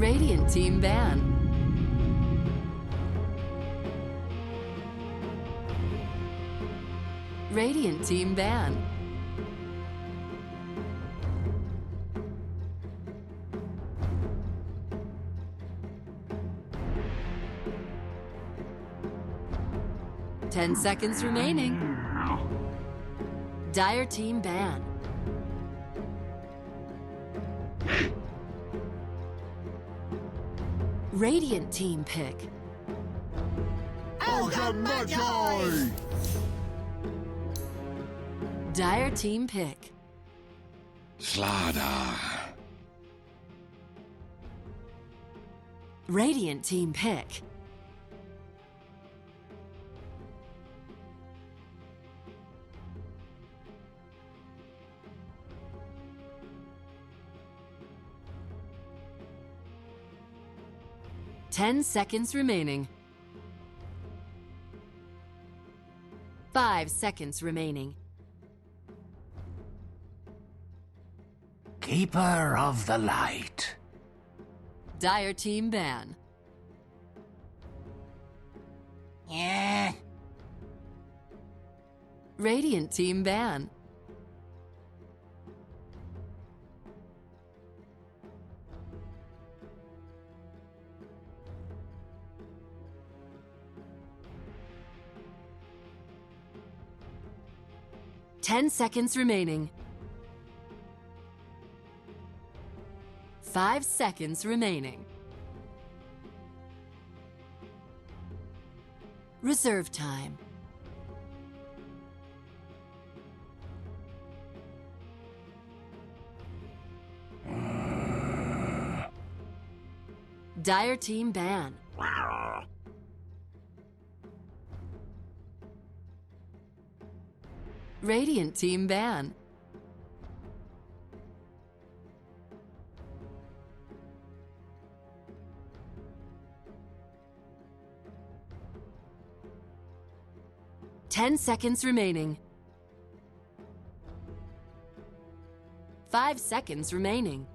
Radiant team ban. Radiant team ban. Ten seconds remaining. Dire team ban. Radiant team pick. Dire team pick. Slaughter. Radiant team pick. Ten seconds remaining. 5 seconds remaining. Keeper of the light. Dire team ban. Yeah. Radiant team ban. Ten seconds remaining. 5 seconds remaining. Reserve time. Dire team ban. Radiant team ban. Ten seconds remaining. 5 seconds remaining.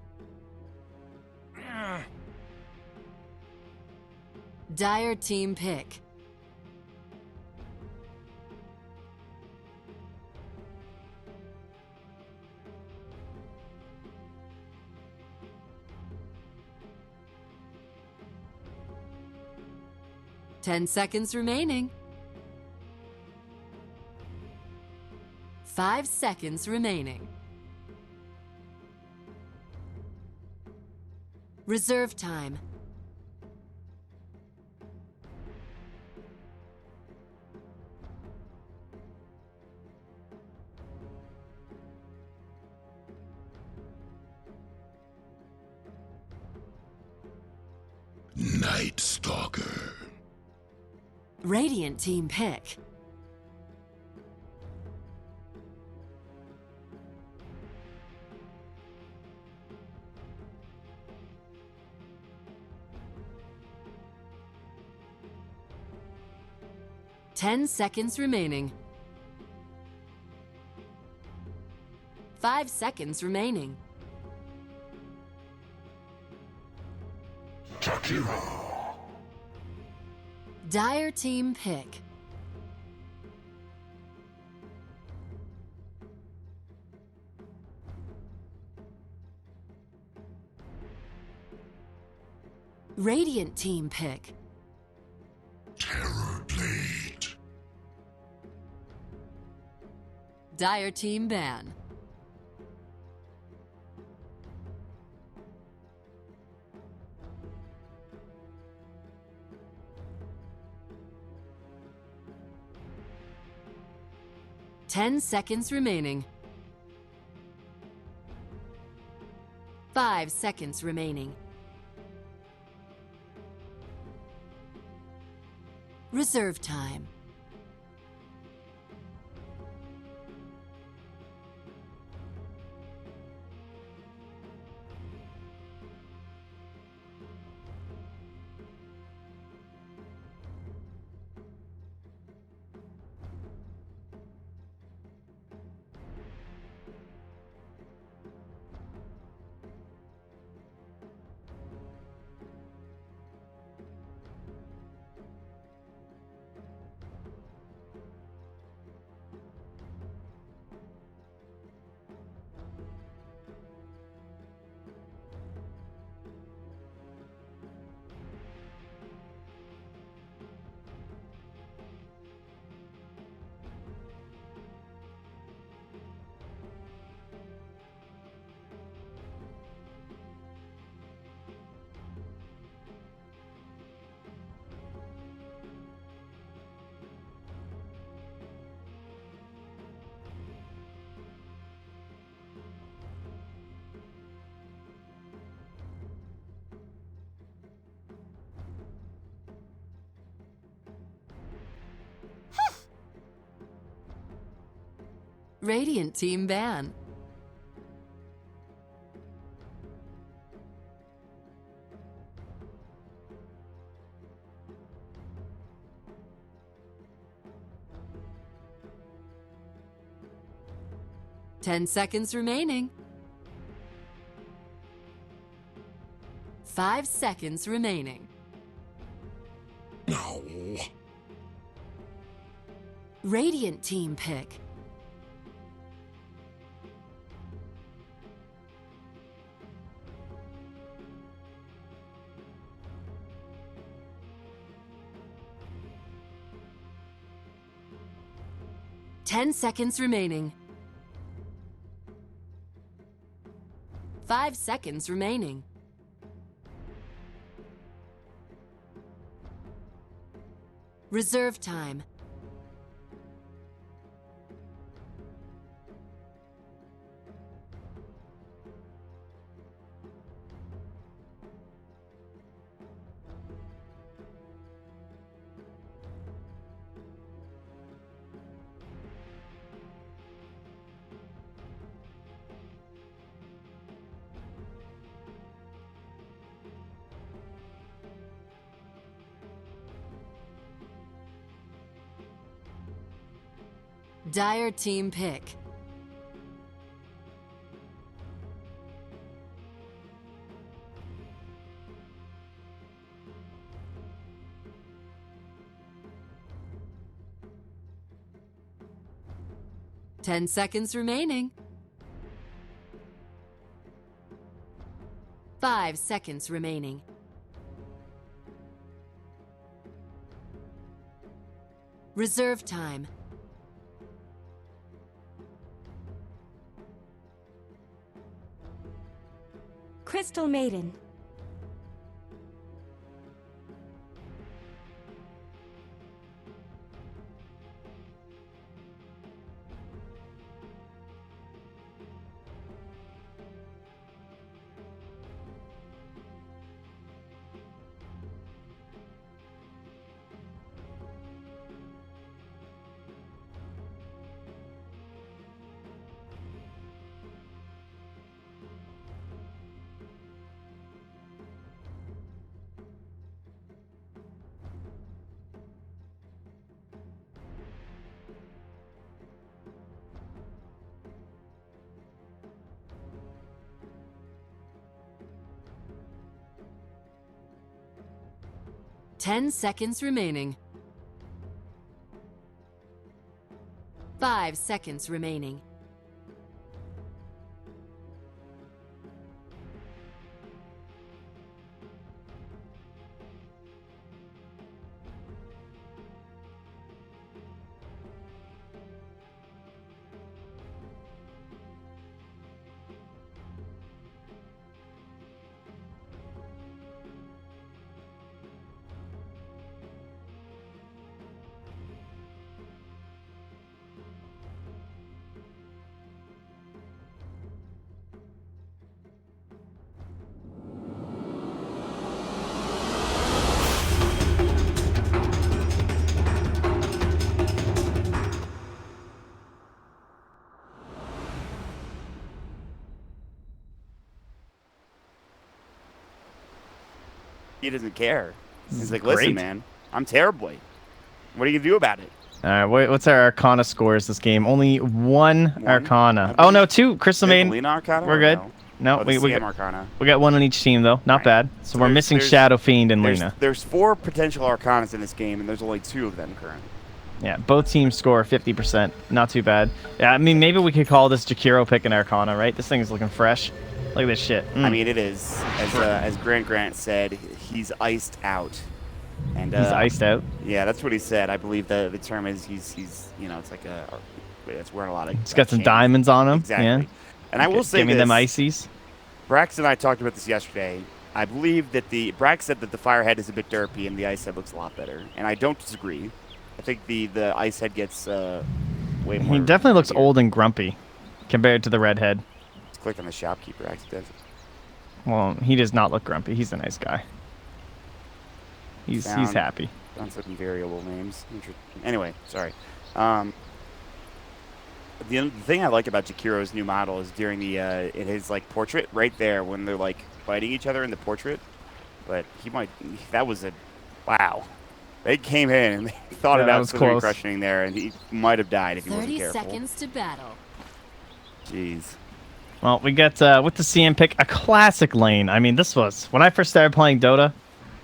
Dire team pick. Ten seconds remaining. 5 seconds remaining. Reserve time. Night Stalker. Radiant team pick. Ten seconds remaining. 5 seconds remaining. Takira. Dire team pick. Radiant team pick. Terror Blade. Dire team ban. Ten seconds remaining. 5 seconds remaining. Reserve time. Radiant team ban. Ten seconds remaining. 5 seconds remaining. No. Radiant team pick. Ten seconds remaining. 5 seconds remaining. Reserve time. Dire team pick. Ten seconds remaining. 5 seconds remaining. Reserve time. Crystal Maiden. Ten seconds remaining. 5 seconds remaining. He doesn't care. He's like, Great. listen, man, I'm terrible. What are you gonna do about it? All right, what's our Arcana scores this game? Only one Arcana. I Oh, no, believe. two. Crystal Maiden. Lena Arcana? We're or good. No, No, oh, we CM got, Arcana. we got one on each team, though. Not Right. bad. So we're missing there's- Shadow Fiend and Lena. There's 4 potential Arcanas in this game, and there's only 2 of them currently. Yeah, both teams score 50%. Not too bad. Yeah, I mean, maybe we could call this Jakiro pick an Arcana, right? This thing is looking fresh. Look at this shit. I mean, it is. As Grant said, he's iced out. And He's iced out. Yeah, that's what he said. I believe the term is he's you know, it's like it's wearing a lot of. He's got some chains. diamonds on him. Exactly. Yeah. And I will say give me this. them ices. Brax and I talked about this yesterday. I believe that Brax said that the Firehead is a bit derpy and the Ice Head looks a lot better. And I don't disagree. I think the Ice Head gets way more. He definitely looks gear. old and grumpy compared to the Redhead. Let's click on the shopkeeper accidentally. Well, he does not look grumpy. He's a nice guy. He's happy. On some variable names. Anyway, sorry. The thing I like about Jakiro's new model is during the in his like portrait right there when they're like fighting each other in the portrait. But that was a wow. They came in and they thought about Slithering crushing there, and he might have died if he wasn't careful. 30 seconds to battle. Jeez. Well, we got with the CM pick a classic lane. I mean, this was when I first started playing Dota.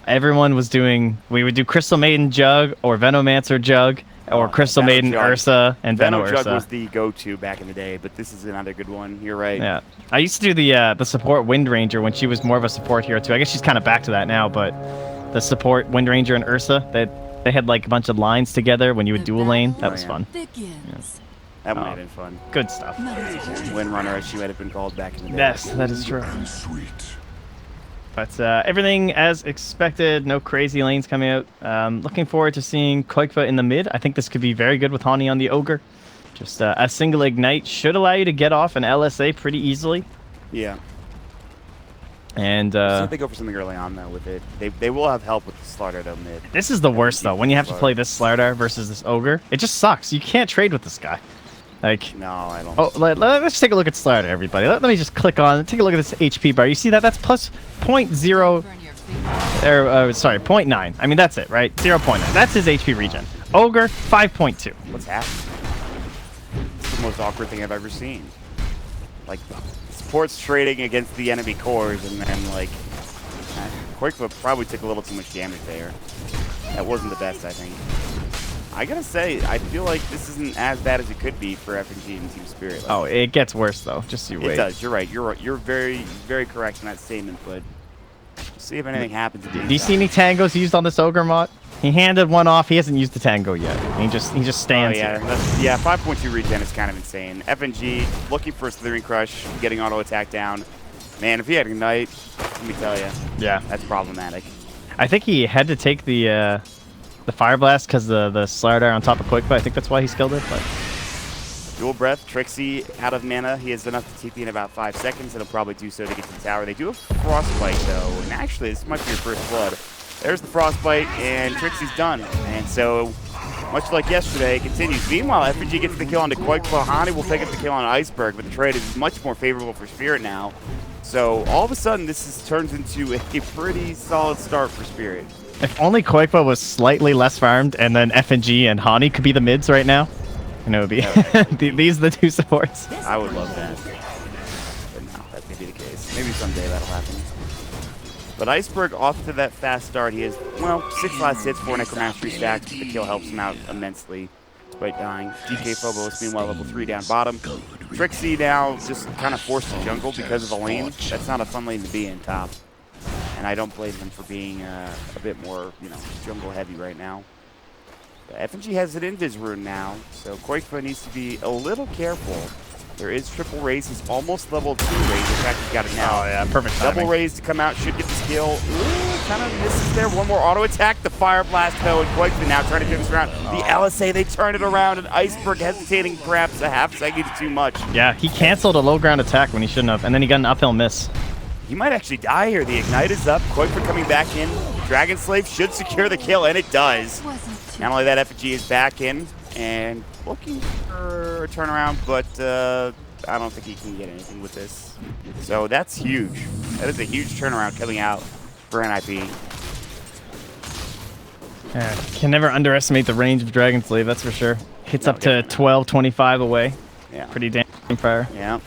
Everyone was doing. We would do Crystal Maiden Jug or Venomancer Jug or Crystal Maiden Jug. Ursa and Veno Ursa. Jug was the go-to back in the day, but this is another good one. You're right. Yeah, I used to do the support Wind Ranger when she was more of a support hero too. I guess she's kind of back to that now, but the support Wind Ranger and Ursa, they had like a bunch of lines together when you would dual lane. That was fun. Begins. That might have been fun. Good stuff. Windrunner, as she might have been called back in the day. Yes, that is true. Sweet. But everything as expected. No crazy lanes coming out. Looking forward to seeing Koikva in the mid. I think this could be very good with Hani on the Ogre. Just a single ignite should allow you to get off an LSA pretty easily. Yeah. And so they go for something early on though with it. They will have help with the Slardar though mid. This is the worst though. When you have to play this Slardar versus this Ogre, it just sucks. You can't trade with this guy. Like, no, I don't. Oh, let's take a look at Slardar, everybody. Let me just click on. Take a look at this HP bar. You see that? That's plus 0.0. Sorry, 0.9. I mean, that's it, right? 0.9. That's his HP regen. Ogre 5.2. What's happening? It's the most awkward thing I've ever seen. Like, supports trading against the enemy cores, and then like, Koikva probably took a little too much damage there. That wasn't the best, I think. I gotta say, I feel like this isn't as bad as it could be for FNG and Team Spirit. Like, oh, it gets worse though. Just you wait. It does. You're right. You're very, very correct in that statement. But we'll see if anything happens. Do you see any tangos used on this Ogre mod? He handed one off. He hasn't used the tango yet. He just stands here. Yeah, 5.2 regen is kind of insane. FNG looking for a Slithering Crush, getting auto attack down. Man, if he had Ignite, let me tell you. Yeah, that's problematic. I think he had to take the Fire Blast because the Slardar on top of Koikva. I think that's why he skilled it. But Dual Breath, Trixie out of mana. He has enough to TP in about 5 seconds, and he'll probably do so to get to the tower. They do have Frostbite, though, and actually, this might be your first blood. There's the Frostbite, and Trixie's done. And so, much like yesterday, it continues. Meanwhile, FNG gets the kill onto Koikva. Hani will pick up the kill on Iceberg, but the trade is much more favorable for Spirit now. So, all of a sudden, turns into a pretty solid start for Spirit. If only Koikva was slightly less farmed, and then FNG and Hani could be the mids right now. And it would be these are the two supports. I would love that. But no, that may be the case. Maybe someday that'll happen. But Iceberg off to that fast start. He has, well, 6 last hits, 4 Necromastery stacks. The kill helps him out immensely despite dying. DK Phobos, meanwhile, level 3 down bottom. Trixie now just kind of forced to jungle because of the lane. That's not a fun lane to be in top. And I don't blame him for being a bit more, jungle heavy right now. FNG has an Invis rune now, so Koikva needs to be a little careful. There is triple raise. He's almost level 2 raise. In fact, he's got it now. Oh, yeah, perfect timing. Double raise to come out. Should get the skill. Ooh, kind of misses there. One more auto attack. The Fire Blast, though, and Koikva now trying to turn this around. The LSA, they turn it around, and Iceberg hesitating perhaps a half second too much. Yeah, he canceled a low ground attack when he shouldn't have, and then he got an uphill miss. He might actually die here. The Ignite is up. Koikva coming back in. Dragon Slave should secure the kill, and it does. Not only that, FNG is back in and looking for a turnaround, but I don't think he can get anything with this. So that's huge. That is a huge turnaround coming out for NiP. Yeah, can never underestimate the range of Dragon Slave, that's for sure. Hits up to 12, 25 away. Yeah. Pretty damn fire. Yeah.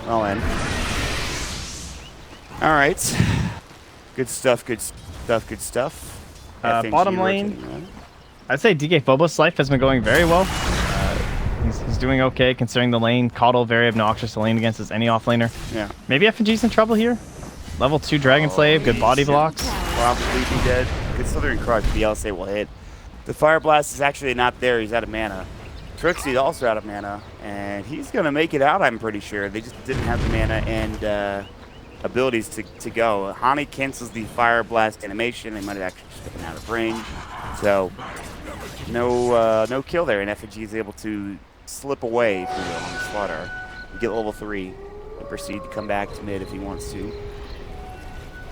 Well then. All right. Good stuff, good stuff, good stuff. Bottom lane, I'd say DK Phobos' life has been going very well. He's doing okay considering the lane. Caudle, very obnoxious to lane against as any offlaner. Yeah. Maybe FNG's in trouble here. Level 2 Dragon Slave, good body blocks. Probably be dead. Good Slithering Crush, the LSA will hit. The Fire Blast is actually not there. He's out of mana. Trixie's also out of mana, and he's going to make it out, I'm pretty sure. They just didn't have the mana and abilities to go. Hani cancels the Fire Blast animation. They might have actually just taken out of range. So, no kill there, and FNG is able to slip away from the slaughter. Get level 3 and proceed to come back to mid if he wants to.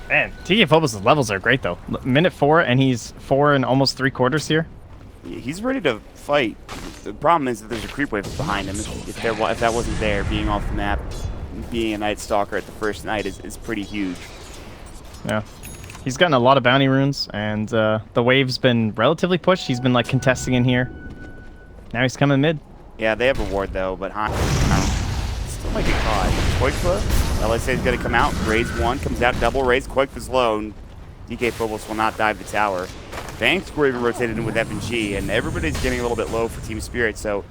Man, DK Phobos' levels are great, though. Minute 4, and he's 4 and almost 3/4 here. he's ready to fight. The problem is that there's a creep wave behind him. If that wasn't there, being off the map, being a Night Stalker at the first night is pretty huge. Yeah. He's gotten a lot of bounty runes, and the wave's been relatively pushed. He's been like contesting in here. Now he's coming mid. Yeah, they have a ward though, but still might get caught. Koikfa, LSA is going to come out. Raise one, comes out, double raise. Koikfa's low, and DK Phobos will not dive the tower. Vangscore even rotated in with FNG, and everybody's getting a little bit low for Team Spirit. So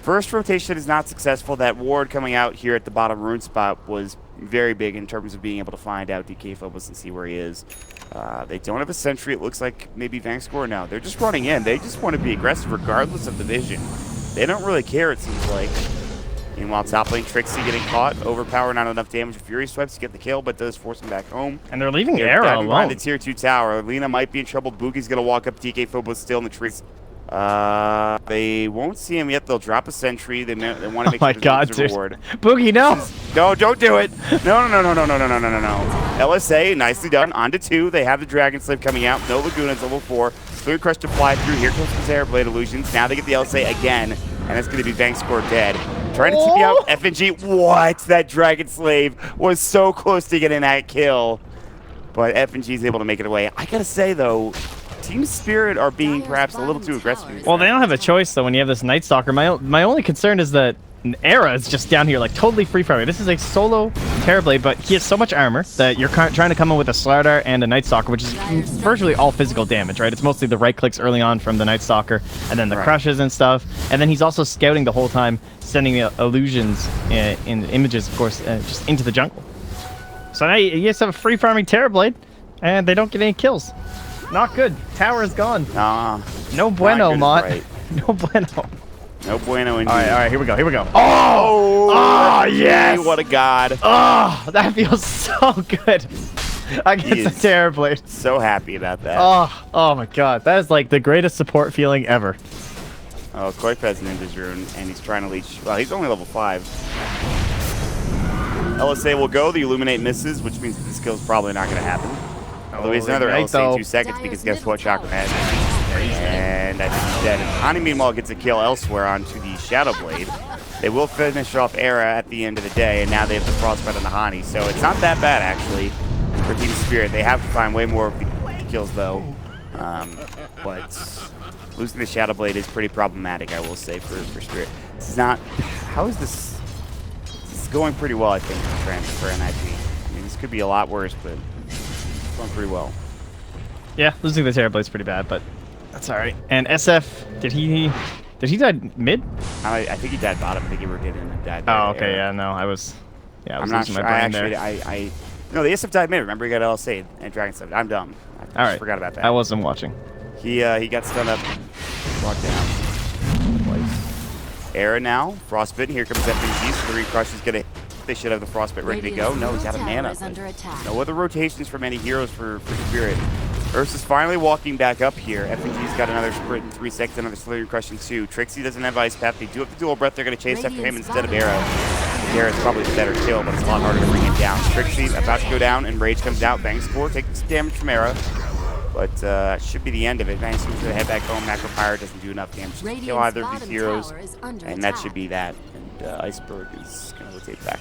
first rotation is not successful. That ward coming out here at the bottom rune spot was very big in terms of being able to find out DK Phobos and see where he is. They don't have a sentry. It looks like maybe Vangscore now. They're just running in. They just want to be aggressive regardless of the vision. They don't really care, it seems like. Meanwhile, top lane Trixie getting caught. Overpower, not enough damage. Fury swipes to get the kill, but does force him back home. And they're leaving Era alone. Behind the tier 2 tower. Lena might be in trouble. Boogie's going to walk up. DK Phobos still in the trees. They won't see him yet. They'll drop a sentry. They want to make sure there's a reward. Boogie, no! No, don't do it! No. LSA, nicely done. On to 2. They have the Dragon Slave coming out. No Laguna's level 4. Third Crush to fly through. Here comes his Airblade Illusions. Now they get the LSA again, and it's going to be Vangscore dead. Trying to TP out FNG. What? That Dragon Slave was so close to getting that kill. But FNG is able to make it away. I gotta say, though, Team Spirit are being perhaps a little too aggressive. Well, they don't have a choice, though, when you have this Night Stalker. My only concern is that Era is just down here, like, totally free farming. This is a solo Terrorblade, but he has so much armor that you're trying to come in with a Slar Dart and a Night Stalker, which is virtually all physical damage, right? It's mostly the right clicks early on from the Night Stalker, and then the crushes and stuff. And then he's also scouting the whole time, sending illusions in images, of course, just into the jungle. So now you just have a free farming Terrorblade, and they don't get any kills. Not good. Tower is gone. No bueno, Mott. Right. No bueno. No bueno indeed. All right, here we go. Oh, yes! What a god. Oh, that feels so good against the Terrorblade. So happy about that. Oh my god. That is like the greatest support feeling ever. Oh, Koik has an Ninja's rune, and he's trying to leech. Well, he's only level 5. LSA will go. The Illuminate misses, which means that this kill is probably not going to happen. Although he's another LSA 2 seconds, because guess what? Chakra has. And I think he's dead. And Hani, meanwhile, gets a kill elsewhere onto the Shadow Blade. They will finish off Era at the end of the day, and now they have the Frostbite on the Hani. So it's not that bad, actually, for Team Spirit. They have to find way more of the kills, though. But losing the Shadow Blade is pretty problematic, I will say, for Spirit. This is not... How is this... This is going pretty well, I think, for NiP. I mean, this could be a lot worse, but it's going pretty well. Yeah, losing the Terrorblade's pretty bad, but that's all right. And SF, did he die mid? I think he died bottom. I think he rotated and died. Oh, okay, yeah, no, I was I'm not sure. No, the SF died mid. Remember, he got LSA and Dragon Slave. I'm dumb. I just forgot about that. I wasn't watching. He got stunned up, walked down twice. Era now, Frostbitten. Here comes FNG. So the Recrush is gonna. They should have the Frostbite ready to go. No, he's out of mana. No other rotations from any heroes for Spirit. Ursa's finally walking back up here. FNG's got another sprint in 3 seconds, another Slithering Crush in 2. Trixie doesn't have Ice Path. They do have the Dual Breath. They're going to chase after him instead of Arrow. Arrow's probably the better kill, but it's a lot harder to bring it down. Trixie about to go down, and Rage comes out. Vangscore takes some damage from Arrow, but should be the end of it. Vangscore's going to head back home. Macro Pyre doesn't do enough damage to kill either of these heroes, and that should be that. And Iceberg is going to rotate back.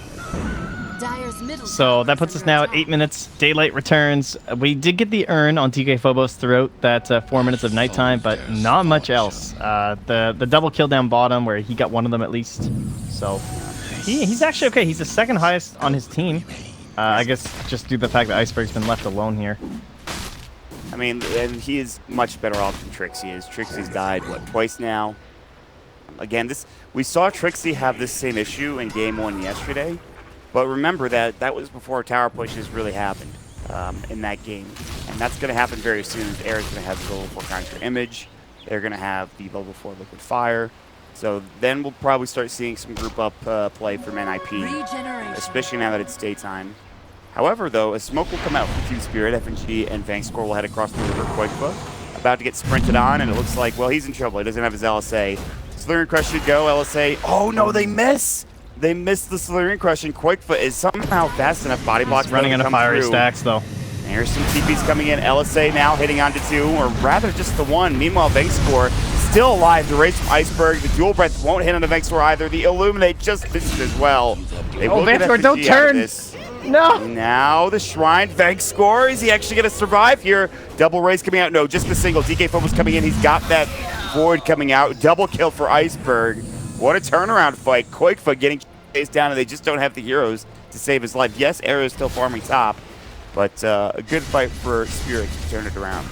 So that puts us now at 8 minutes. Daylight returns. We did get the urn on DK Phobos throughout that 4 minutes of nighttime, but not much else. The double kill down bottom where he got one of them at least. So he's actually okay. He's the second highest on his team. I guess just due to the fact that Iceberg's been left alone here. I mean, and he is much better off than Trixie is. Trixie's died, what, twice now? Again, we saw Trixie have this same issue in Game 1 yesterday. But remember that was before tower pushes really happened in that game. And that's going to happen very soon. Era's going to have the level 4 Conjure Image. They're going to have the level 4 Liquid Fire. So then we'll probably start seeing some group up play from NiP, especially now that it's daytime. However, though, a smoke will come out from Team Spirit. FNG and Vangscore will head across the river Koikfa. About to get sprinted on, and it looks like, well, he's in trouble. He doesn't have his LSA. Slithering Crush should go. LSA. Oh, no, they miss! They missed the Slithering Crush, and Koikfa is somehow fast enough. Body blocks running into fiery stacks, though. There's some TPs coming in. LSA now hitting onto 2, or rather just the 1. Meanwhile, Vangscore still alive. The race from Iceberg. The dual breath won't hit on the Vengscore either. The Illuminate just misses as well. They will get Vengscore, FSG don't out of turn. this. No. Now the Shrine. Vengscore, is he actually going to survive here? Double race coming out. No, just the single. DK Phobos coming in. He's got that Void coming out. Double kill for Iceberg. What a turnaround fight. Koikfa getting chased down, and they just don't have the heroes to save his life. Yes, Arrow's still farming top, but a good fight for Spirit to turn it around.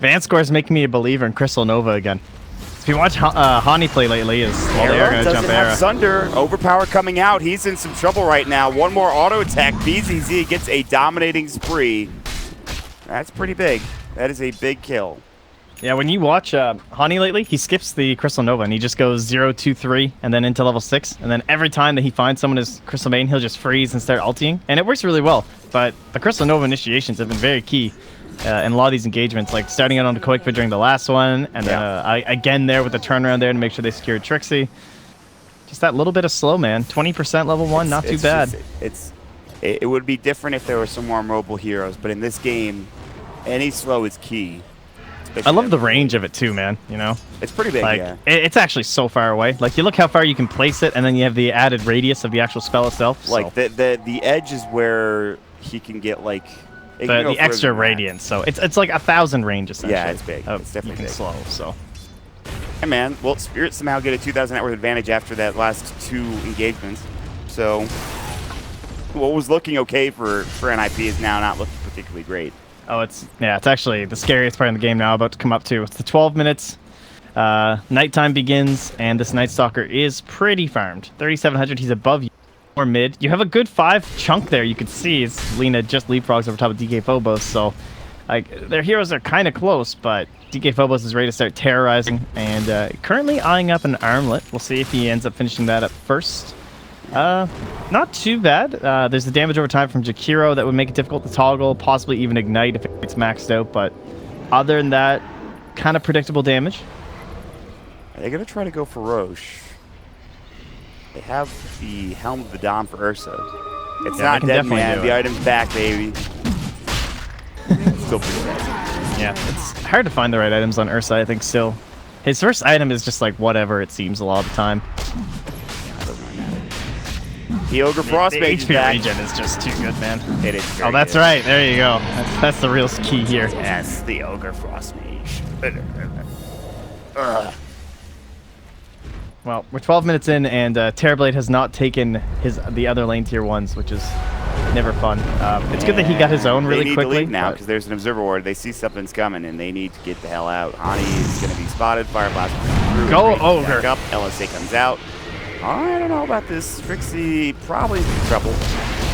Vanscore is making me a believer in Crystal Nova again. If you watch Hani play lately, they are going to jump Era. Sunder. Overpower coming out. He's in some trouble right now. One more auto attack. BZZ gets a dominating spree. That's pretty big. That is a big kill. Yeah, when you watch Hani lately, he skips the Crystal Nova and he just goes 0, 2, 3 and then into level 6. And then every time that he finds someone as Crystal Main, he'll just freeze and start ulting. And it works really well. But the Crystal Nova initiations have been very key in a lot of these engagements, like starting out on the Koikfa during the last one. And again there with the turnaround there to make sure they secured Trixie. Just that little bit of slow, man. 20% level 1, not too bad. It would be different if there were some more mobile heroes. But in this game, any slow is key. I love the range of it too, man. You know, it's pretty big. Like, yeah, it's actually so far away. Like, you look how far you can place it, and then you have the added radius of the actual spell itself. Like the edge is where he can get like the extra radiance. So it's like 1,000 range essentially. Yeah, it's big. It's definitely big. Slow. So. Hey man, well, Spirit somehow get a 2,000 net worth advantage after that last 2 engagements. So what was looking okay for NiP is now not looking particularly great. Oh, it's actually the scariest part of the game now about to come up too. It's the 12 minutes. Nighttime begins, and this Night Stalker is pretty farmed. 3,700, he's above you. Or mid. You have a good 5 chunk there. You can see as Lena just leapfrogs over top of DK Phobos. So, like, their heroes are kind of close, but DK Phobos is ready to start terrorizing. And currently eyeing up an armlet. We'll see if he ends up finishing that up first. Not too bad. There's the damage over time from Jakiro that would make it difficult to toggle, possibly even ignite if it gets maxed out, but other than that, kind of predictable damage. Are they going to try to go for Roche? They have the Helm of the Dom for Ursa. It's not dead, man. The item's back, baby. Still pretty bad. Yeah, it's hard to find the right items on Ursa, I think, still. His first item is just like whatever, it seems, a lot of the time. The Ogre Frost Mage is back. regen is just too good, man. It is. Oh, that's right. There you go. That's the real key here. Yes, the Ogre Frost Mage. Well, we're 12 minutes in, and Terrorblade has not taken the other lane tier 1s, which is never fun. It's good that he got his own really quickly. They need to leave now because there's an observer ward. They see something's coming, and they need to get the hell out. Hani is going to be spotted. Fire Blast through. Go Ogre. Back up. LSA comes out. I don't know about this. Trixie probably in trouble.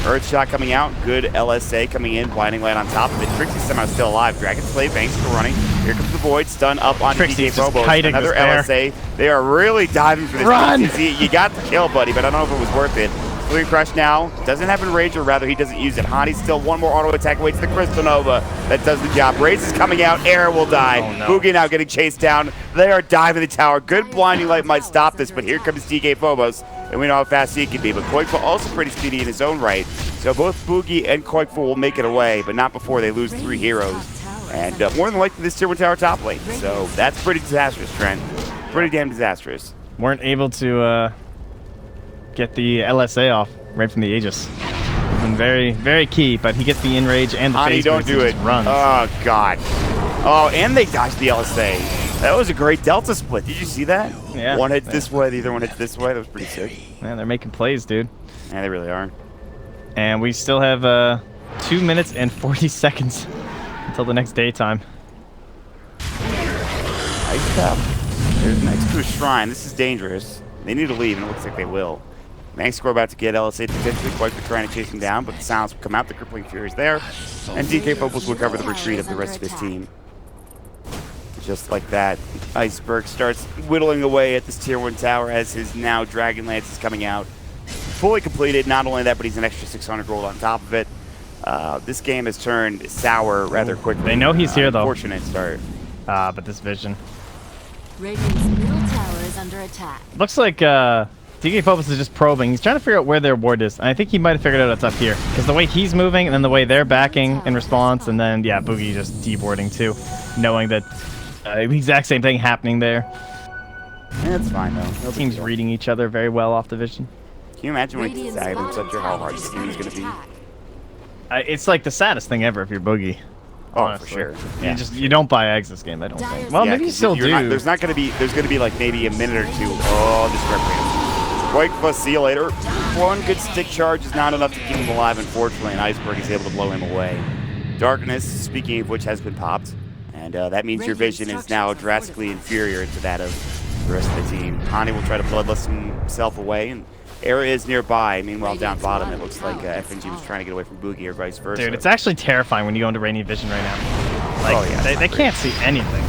Earth Shot coming out. Good LSA coming in. Blinding Light on top of it. Trixie somehow still alive. Dragon Slave Banks still running. Here comes the Void. Stun up on DK Phobos. Another LSA. They are really diving for this. Run! You got the kill, buddy, but I don't know if it was worth it. Fleeing Crush now. Doesn't have Enrage, or rather he doesn't use it. Hani's still one more auto attack away to the Crystal Nova. That does the job. Raze is coming out. Air will die. Oh, no. Boogie now getting chased down. They are diving the tower. Good Blinding Light might stop this, but here comes DK Phobos. And we know how fast he can be. But Koikfa also pretty speedy in his own right. So both Boogie and Koikfa will make it away, but not before they lose 3 heroes. And more than likely this tier 1 tower top lane. So that's pretty disastrous, Trent. Pretty damn disastrous. Weren't able to get the LSA off right from the Aegis. And very, very key, but he gets the Enrage and the phase don't do it. Runs. Oh, God. Oh, and they dodged the LSA. That was a great Delta split. Did you see that? Yeah. One hits this way, the other one hits this way. That was pretty sick. Man, they're making plays, dude. Yeah, they really are. And we still have 2 minutes and 40 seconds until the next daytime. Ice Tap. They're next to a shrine. This is dangerous. They need to leave, and it looks like they will. Vengscore about to get LSA potentially. Quite for trying to chase him down, but the silence will come out. The Crippling Fury is there. And DK Phobos will cover the retreat of the rest of his team. Just like that, Iceberg starts whittling away at this tier 1 tower as his now Dragon Lance is coming out. Fully completed. Not only that, but he's an extra 600 gold on top of it. This game has turned sour rather quickly. They know he's here, though. Unfortunate start. But this vision. Radiant's middle tower is under attack. Looks like DK Phobos is just probing. He's trying to figure out where their ward is. And I think he might have figured out it's up here. Because the way he's moving, and then the way they're backing in response, and then, yeah, Boogie just deboarding too. Knowing that the exact same thing happening there. It's fine though. No big Teams deal. reading each other very well off the vision. Can you imagine when he Radiant's decided bottom such how tower hard is this game is under going to be? attack. It's like the saddest thing ever if you're Boogie. Oh, honestly. for sure. You don't buy eggs this game, I don't think. Dyer's Well, Yeah, maybe you 'cause still you're do. not- there's going to be like maybe a minute or two. Oh, discrepancy. Quake plus, see you later. One good stick charge is not enough to keep him alive, unfortunately, and Iceberg is able to blow him away. Darkness, speaking of which, has been popped, and that means your vision is now drastically inferior to that of the rest of the team. Hani will try to bloodlust himself away, and Era is nearby. Meanwhile, down bottom, it looks like FNG was trying to get away from Boogie or vice versa. Dude, it's actually terrifying when you go into Rainy Vision right now. Like, Oh, yeah, it's they not can't see anything.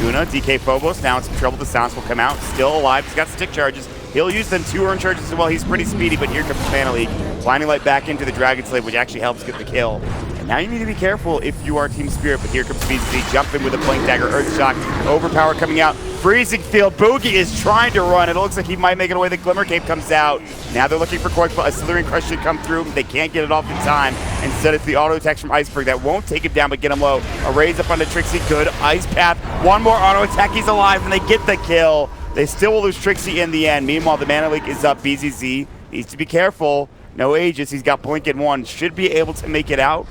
Guna, DK Phobos, now in some trouble. The Silence will come out. Still alive. He's got stick charges. He'll use them 2 earn charges as well. He's pretty speedy, but here comes Mana League. Blinding Light back into the Dragon Slave, which actually helps get the kill. And now you need to be careful if you are Team Spirit, but here comes BZ jumping with a Blink Dagger, Earth Shock, Overpower coming out. Freezing Field. Boogie is trying to run. It looks like he might make it away. The Glimmer Cape comes out. Now they're looking for Quake. A Slithering Crush should come through. They can't get it off in time. Instead, it's the auto attacks from Iceberg that won't take him down, but get him low. A raise up onto Trixie. Good. Ice Path. One more auto attack. He's alive, and they get the kill. They still will lose Trixie in the end. Meanwhile, the Mana Leak is up. BZZ needs to be careful. No Aegis. He's got Blink in 1. Should be able to make it out.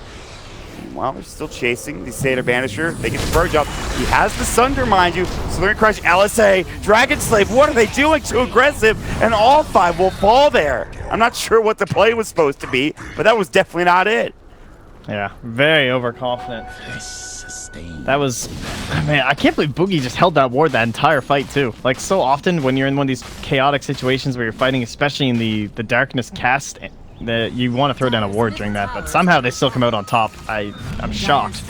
Meanwhile, they're still chasing the Satyr Banisher. They get the Purge up. He has the Sunder, mind you. Slithering Crush, LSA, Dragon Slave. What are they doing? Too aggressive. And all 5 will fall there. I'm not sure what the play was supposed to be, but that was definitely not it. Yeah, very overconfident. That was, man, I can't believe Boogie just held that ward that entire fight too. Like so often when you're in one of these chaotic situations where you're fighting, especially in the darkness cast, that you want to throw down a ward during that, but somehow they still come out on top. I'm shocked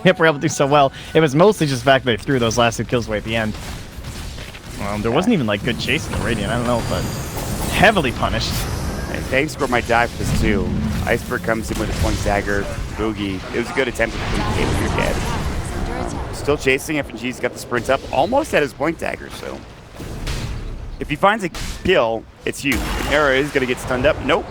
if we're able to do so well. It was mostly just the fact they threw those last 2 kills away at the end. There wasn't even like good chase in the Radiant, I don't know, but heavily punished. And Thankscore might die for this too. Iceberg comes in with a Blink Dagger. Boogie. It was a good attempt at the Blink Dagger. You're dead. Still chasing. FNG's got the sprint up. Almost at his Blink Dagger, so. If he finds a kill, it's huge. Era is going to get stunned up. Nope.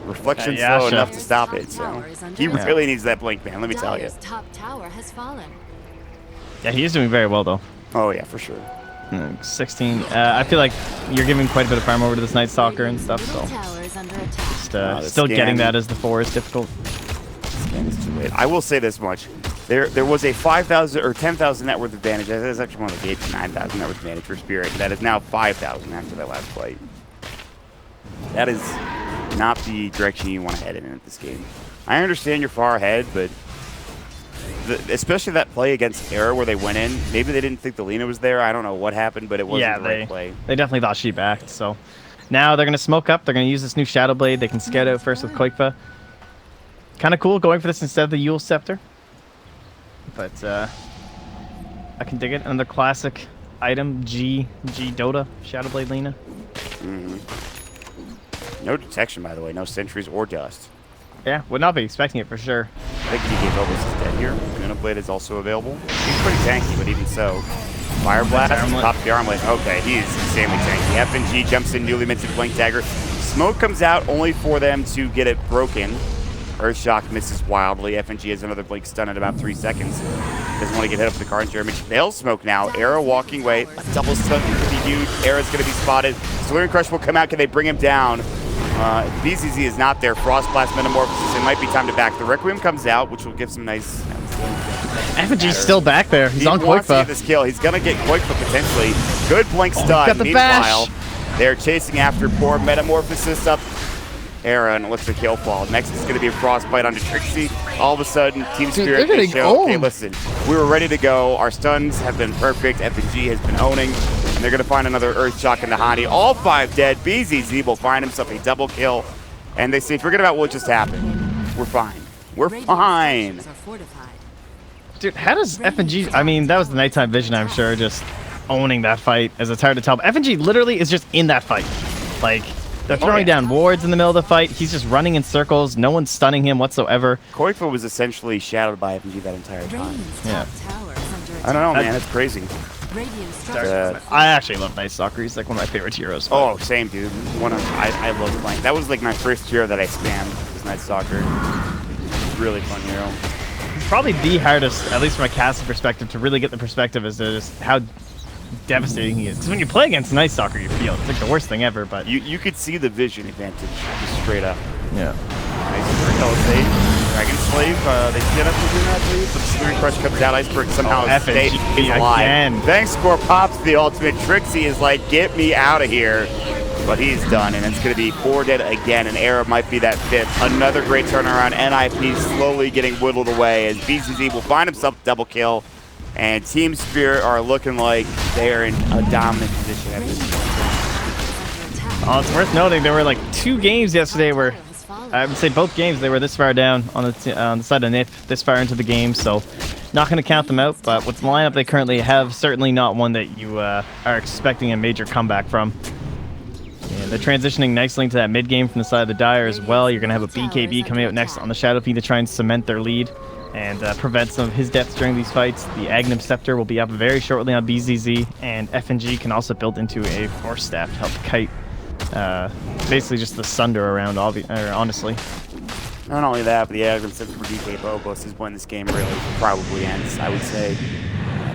Reflection's slow enough to stop it, so. He really needs that Blink, man, let me tell you. Dyer's top tower has fallen. Yeah, he is doing very well though. Oh yeah, for sure. 16. I feel like you're giving quite a bit of farm over to this Night Stalker and stuff, so Middle tower is under attack. just, the still scan. getting that as the 4 is difficult. And it's too late. I will say this much. There was a 5,000 or 10,000 net worth advantage. That is actually more like 8 to 9,000 net worth advantage for Spirit. That is now 5,000 after that last fight. That is not the direction you want to head in this game. I understand you're far ahead, but especially that play against Era where they went in, maybe they didn't think the Lina was there. I don't know what happened, but it wasn't the right play. They definitely thought she backed, so now they're going to smoke up. They're going to use this new Shadow Blade. They can scout out first with Quakefa. Kind of cool going for this instead of the Yule Scepter. But I can dig it. Another classic item, G Dota, Shadow Blade Lina. No detection, by the way. No sentries or dust. Yeah, would not be expecting it for sure. I think DK Phobos is dead here. Luna Blade is also available. He's pretty tanky, but even so. Fire Blast, top the armlet. Okay, he is insanely tanky. FNG jumps in, newly minted Blink Dagger. Smoke comes out only for them to get it broken. Earthshock misses wildly. FNG has another Blink stun at about 3 seconds. Doesn't want to get hit up with the Carnage damage. They'll smoke now. Era walking away. A double stun could be huge. Era's going to be spotted. Slithering Crush will come out. Can they bring him down? BZZ is not there. Frost Blast Metamorphosis. It might be time to back. The Requiem comes out, which will give some nice... FNG's still back there. He's on wants to get Quakefa. this kill. He's going to get Quakefa potentially. Good Blink stun. got the Meanwhile, bash. they're chasing after poor Metamorphosis up Era, and it looks like he'll fall. Next is going to be a Frostbite onto Trixie. All of a sudden, Team Spirit they're can getting show, okay, owned. listen, we were ready to go. Our stuns have been perfect. FNG has been owning, and they're going to find another Earth Shock into Hani. All 5 dead. BZZ will find himself a double kill, and they say, forget about what just happened. We're fine. We're fine. Structures are fortified. Dude, how does FNG... I mean, that was the nighttime vision, I'm sure, just owning that fight, as it's hard to tell. But FNG literally is just in that fight. Like, they're throwing down wards in the middle of the fight. He's just running in circles. No one's stunning him whatsoever. Quakefa was essentially shadowed by FNG that entire time. Radiant's Yeah. top tower is under attack. I don't know, man. It's crazy. Radiant structures Uh, I actually love Night Stalker. He's like one of my favorite heroes. Oh, same, dude. I love playing. That was like my first hero that I spammed, was Night Stalker. Really fun hero. Probably the hardest, at least from a casting perspective, to really get the perspective as to just how devastating he is. Because when you play against Night Stalker, you feel it. It's like the worst thing ever. But You could see the vision advantage just straight up. yeah. Iceberg, LSA, Dragon Slave, they get up to do that, I believe, but the Slurry Crush comes out. Iceberg somehow stays alive. again. Thanks Score pops the ultimate. Trixie is like, get me out of here. But he's done, and it's going to be 4 dead again, and Era might be that 5th. Another great turnaround. NiP slowly getting whittled away as BCZ will find himself a double kill, and Team Spirit are looking like they are in a dominant position at this point. Oh, it's worth noting there were like 2 games yesterday where I would say both games they were this far down on the side of NiP, this far into the game, so not going to count them out. But with the lineup they currently have, certainly not one that you are expecting a major comeback from. And they're transitioning nicely into that mid game from the side of the Dire as well. You're going to have a BKB coming out next on the Shadow Fiend to try and cement their lead and prevent some of his deaths during these fights. The Aghanim Scepter will be up very shortly on BZZ, and FNG can also build into a Force Staff to help kite basically just the Sunder around, honestly. Not only that, but the Aghanim Scepter for DK Phobos is when this game really probably ends, I would say.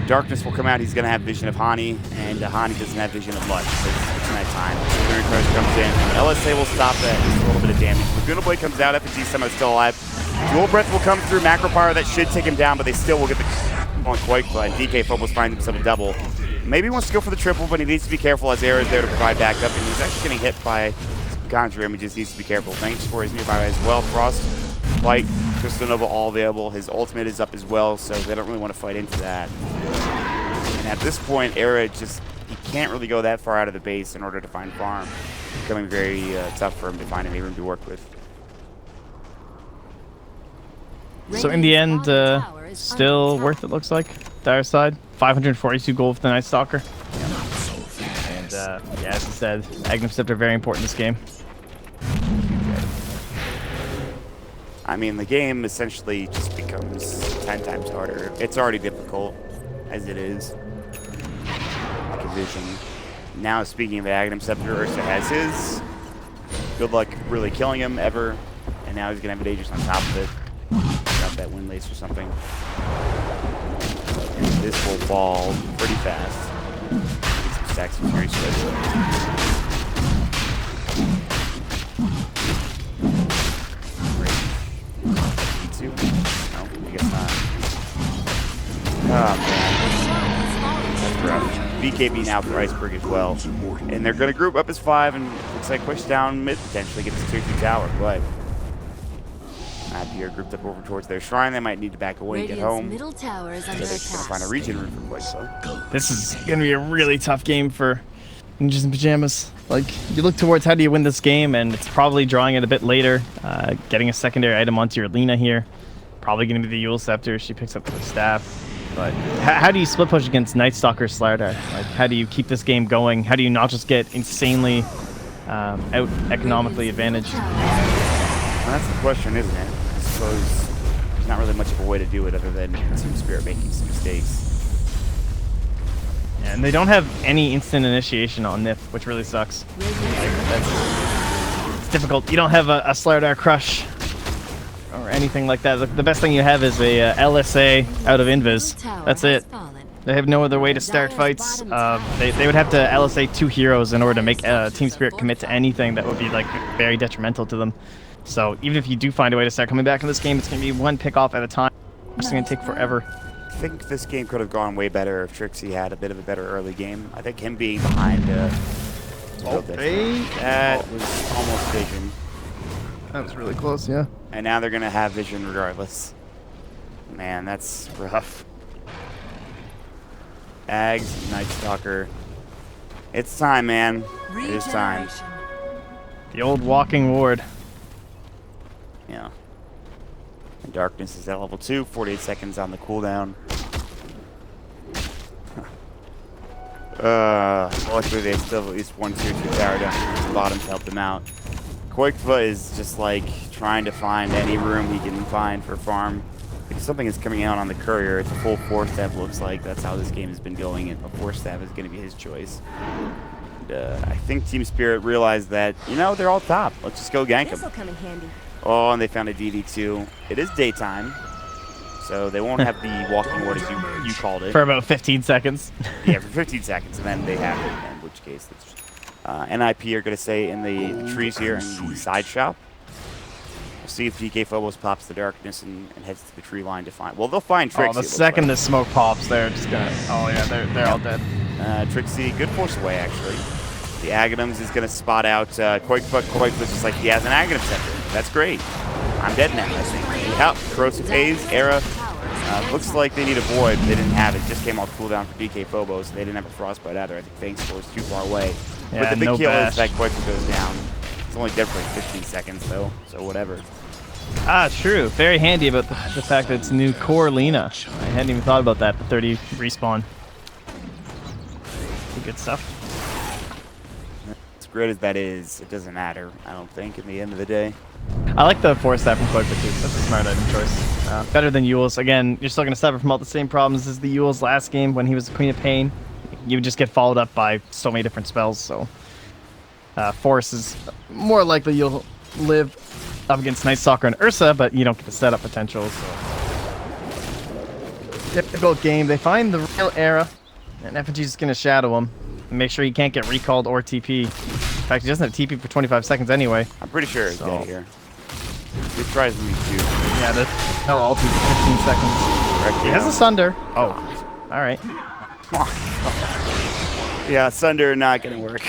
Darkness will come out. He's going to have vision of Hani, and Hani doesn't have vision of Much. So it's night time. Clearing Crush comes in. LSA will stop that. Just a little bit of damage. Laguna Blade comes out. FNG somehow still alive. Dual Breath will come through. Macro Power that should take him down, but they still will get the on Quake. But DK Phobos finds himself a double. Maybe he wants to go for the triple, but he needs to be careful as Era is there to provide backup. And he's actually getting hit by Conjure. He just needs to be careful. Thanks for his nearby as well. Frost, Light, Crystal Nova all available. His ultimate is up as well, so they don't really want to fight into that. And at this point, Era he can't really go that far out of the base in order to find farm. It's becoming very tough for him to find any room to work with. So in the end, still worth it, looks like. Dire side, 542 gold for the Night Stalker. And yeah, as I said, Aghanim Scepter very important in this game. I mean, the game essentially just becomes 10 times harder. It's already difficult as it is. Like a vision. Now, speaking of the Aghanim Scepter, Ursa has his. Good luck really killing him ever. And now he's going to have an Aegis on top of it. Got that wind lace or something. And this will fall pretty fast. Get some stacks of Fury Swift. No, I guess not. Oh, man. That's rough. BKB now for Iceberg as well. And they're going to group up as 5 and looks like push down mid, potentially get this tier 2 tower. But NiP are grouped up over towards their shrine. They might need to back away and get home. Middle tower is under They're going to find a region room for Quake, so. This is going to be a really tough game for Ninjas in Pajamas. Like, you look towards how do you win this game, and it's probably drawing it a bit later. Getting a secondary item onto your Lina here. Probably going to be the Yule Scepter. She picks up the staff. But how do you split push against Night Stalker Slardar? Like, how do you keep this game going? How do you not just get insanely out economically advantaged? Well, that's the question, isn't it? I suppose there's not really much of a way to do it other than Team Spirit making some mistakes. Yeah, and they don't have any instant initiation on NiP, which really sucks. Like, it's difficult. You don't have a Slardar Crush or anything like that. The best thing you have is a LSA out of Invis. That's it. They have no other way to start fights. They would have to LSA 2 heroes in order to make Team Spirit commit to anything that would be like very detrimental to them. So even if you do find a way to start coming back in this game, it's going to be one pick off at a time. It's going to take forever. I think this game could have gone way better if Trixie had a bit of a better early game. I think him being behind that was almost vision. That was really close, yeah. And now they're going to have vision regardless. Man, that's rough. Ags, Night Stalker. It's time, man. It is time. The old walking ward. Yeah. And Darkness is at level 2, 48 seconds on the cooldown. Luckily they still have at least 1 tier 2 tower down to the bottom to help them out. Quakeva is just like trying to find any room he can find for farm. If something is coming out on the courier, it's a full 4-step looks like. That's how this game has been going, and a 4-step is going to be his choice. And, I think Team Spirit realized that, you know, they're all top. Let's just go gank them. This'll come in handy. Oh, and they found a DD2. It is daytime, So they won't have the walking ward as you called it. For about 15 seconds. Yeah, for 15 seconds, and then they have it, in which case it's NiP are going to stay in the trees here in the side shop. We'll see if DK Phobos pops the darkness and heads to the tree line to find. Well, they'll find Trixie. Oh, the second the smoke pops, they're just gonna. Oh yeah, they're all dead. Trixie, good force away actually. The Aghanims is going to spot out Koikfoot just like he has an Aghanim Scepter. That's great. I'm dead now, I think. Yep, Corrosive Haze, Era. Looks like they need a Void. They didn't have it. Just came off cooldown for DK Phobos. They didn't have a Frostbite either. I think Fang's was too far away. Yeah, but the big no kill bash. is that Koikfoot goes down. It's only dead for like 15 seconds though, so whatever. Ah, true. Very handy about the fact that it's new core Lina. I hadn't even thought about that. The 30 respawn. Good stuff. As great as that is, it doesn't matter, I don't think, in the end of the day. I like the force that from Koikfoot too. That's a smart item choice. Better than Yule's. Again, you're still going to suffer from all the same problems as the Yule's last game when he was the Queen of Pain. You would just get followed up by so many different spells, so... Force is more likely you'll live up against Night Stalker and Ursa, but you don't get the setup potential, so... Difficult game. They find the real Era, and Effigy's just going to shadow him. And make sure he can't get recalled or TP. In fact, he doesn't have TP for 25 seconds anyway. I'm pretty sure it's dead here. Good tries me too. Yeah, there's no ulti for 15 seconds. He has a Sunder. Oh, alright. Yeah, Sunder not gonna work.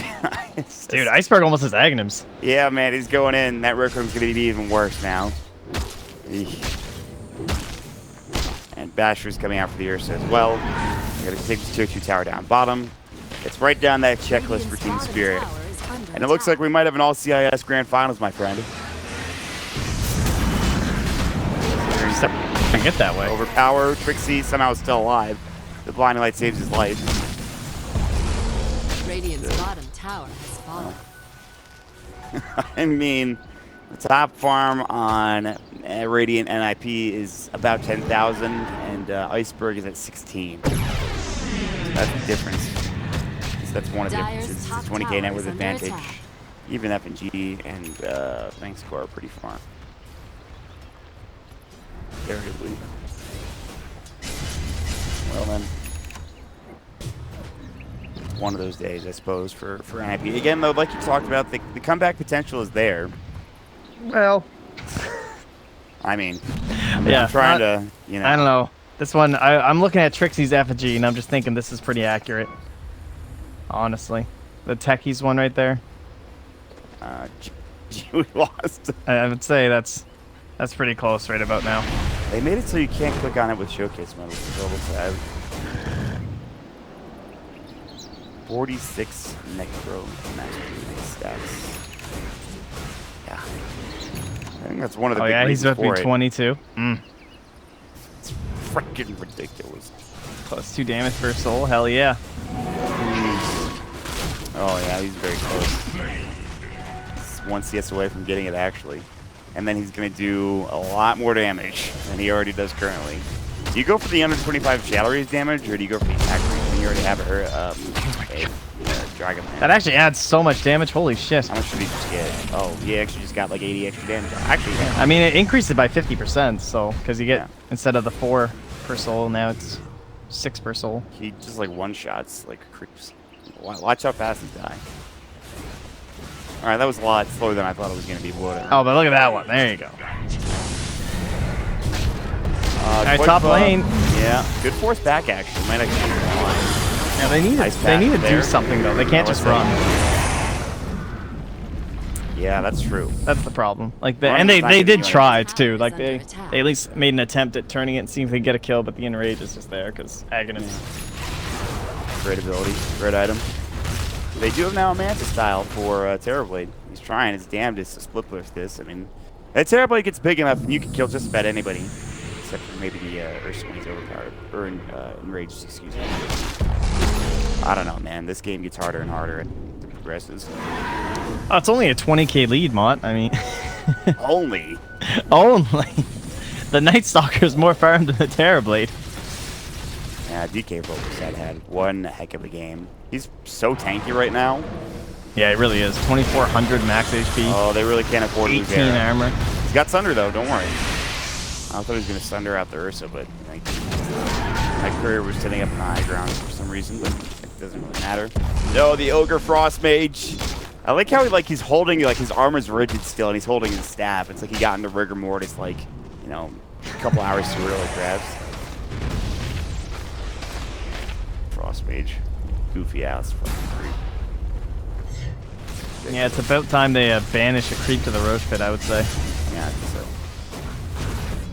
Dude, Iceberg almost has Aghanims. Yeah, man, he's going in. That Rec Room's gonna be even worse now. Eek. And Basher's coming out for the Ursa as well. We're gonna take this tier 2 tower down bottom. It's right down that checklist for Team Spirit. And it looks like we might have an all-CIS Grand Finals, my friend. Can get that way. Overpower, Trixie somehow is still alive. The Blinding Light saves his life. Radiant's bottom tower has fallen. I mean, the top farm on Radiant NiP is about 10,000, and Iceberg is at 16. So that's the difference. That's one of the differences. It's 20k net worth advantage. Even FNG and Fang score are pretty far. Comparatively. Well then. One of those days, I suppose, for NiP. Again, though, like you talked about, the comeback potential is there. Well, I mean, yeah, I'm trying to, you know. I don't know. This one, I'm looking at Trixie's effigy, and I'm just thinking this is pretty accurate. Honestly. The Techies one right there. We lost. I would say that's pretty close right about now. They made it so you can't click on it with Showcase mode, which is a little sad. 46 Necro max stats. Yeah. I think that's one of the big he's reasons about to for be it. 22. It's freaking ridiculous. Plus 2 damage per soul. Hell yeah. Oh yeah, he's very close. He's 1 CS away from getting it actually. And then he's going to do a lot more damage than he already does currently. Do you go for the under 25 Shadow Rays damage, or do you go for the attack rate when you already have a Dragon Man? That actually adds so much damage. Holy shit. How much did he just get? Oh, he actually just got like 80 extra damage. Actually, yeah. I mean, it increased it by 50%, so, because you get, Yeah. instead of the 4 per soul, now it's 6 per soul. He just like one-shots like creeps. Watch how fast he dies. Alright, that was a lot slower than I thought it was going to be. Whatever. Oh, but look at that one. There you go. Alright, Quick top buff. lane. Yeah, good force back actually. Might actually be fine. Yeah, they need to do something, though. They can't just run. Yeah, that's true. That's the problem. Like, Running is not they gonna did do try anything. too. Like they at least made an attempt at turning it and seeing if they get a kill, but the enrage is just there because Aghanim. Great ability, great item. They do have now a Manta style for Terrorblade. He's trying his damnedest to split push this. I mean, that Terrorblade gets big enough and you can kill just about anybody, except for maybe the Ursa when he's overpowered or enraged. Excuse me. I don't know, man. This game gets harder and harder as it progresses. Oh, it's only a 20k lead, Mott. I mean, Only. only. The Night Stalker is more farmed than the Terrorblade. Yeah, DK Focus had one heck of a game. He's so tanky right now. Yeah, it really is. 2400 max HP. Oh, they really can't afford to lose 18 Era. armor. He's got Sunder though. Don't worry. I thought he was going to sunder out the Ursa, but like, my career was sitting up in the high ground for some reason, but it doesn't really matter. No, the Ogre Frost Mage. I like how he's holding, like, his armor's rigid still, and he's holding his staff. It's like he got into rigor mortis, like, you know, a couple hours too early, perhaps. Frost Mage. Goofy ass fucking creep. Yeah, it's about time they banish a creep to the Roche pit, I would say. Yeah, I think so.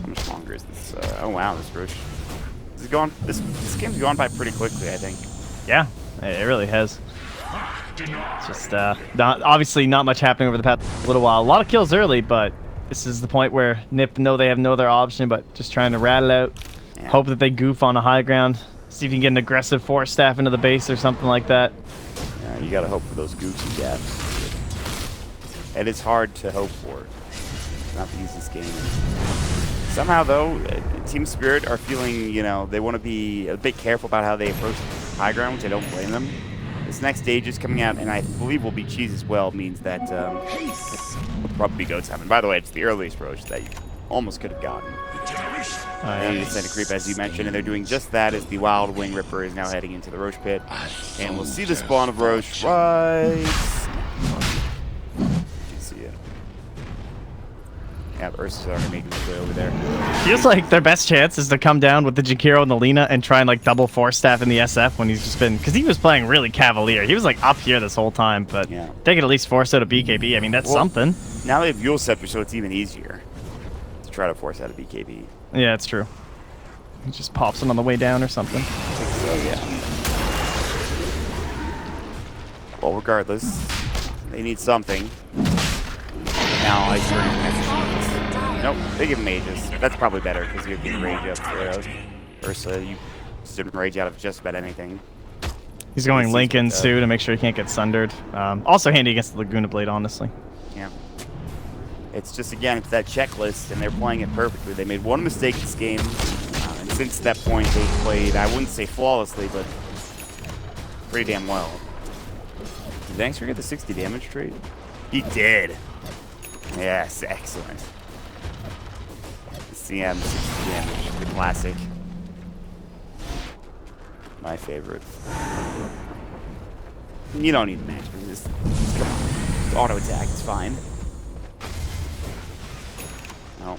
How much longer is this? Oh wow, this Roche. This is going. This game's gone by pretty quickly, I think. Yeah, it really has. It's just obviously not much happening over the past little while. A lot of kills early, but this is the point where NiP know they have no other option but just trying to rattle out. Yeah. Hope that they goof on a high ground. See if you can get an aggressive force staff into the base or something like that. Yeah, you gotta hope for those goofy gaps. It is hard to hope for. It's not the easiest game. Somehow, though, Team Spirit are feeling, you know, they want to be a bit careful about how they approach high ground, which I don't blame them. This next stage is coming out, and I believe will be cheese as well, means that will probably be go time. And by the way, it's the earliest Roche that you almost could have gotten. They need to send a creep, as you mentioned, and they're doing just that as the Wild Wing Ripper is now heading into the Roche pit. And we'll see the spawn of Roche right... Yeah, Ursa's already making his way over there. Feels like their best chance is to come down with the Jakiro and the Lina and try and like double force staff in the SF when he's just been, because he was playing really cavalier. He was like up here this whole time, but yeah. they could at least force out a BKB. I mean, that's something. Now they have Yule Scepter, so it's even easier to try to force out a BKB. Yeah, it's true. He just pops it on the way down or something. I think so, yeah. Well, regardless, they need something. Now I nope, they give mages. That's probably better because you can rage up for Ursa. You shouldn't rage out of just about anything. He's going Lincoln too to make sure he can't get sundered. Also handy against the Laguna Blade, honestly. Yeah. It's just, again, it's that checklist, and they're playing it perfectly. They made one mistake this game, and since that point they've played, I wouldn't say flawlessly, but pretty damn well. Did Angster get the 60 damage trade? He did. Yes, excellent. CM 60 damage, the classic. My favorite. You don't need match. Just come on. Just auto attack, it's fine. No.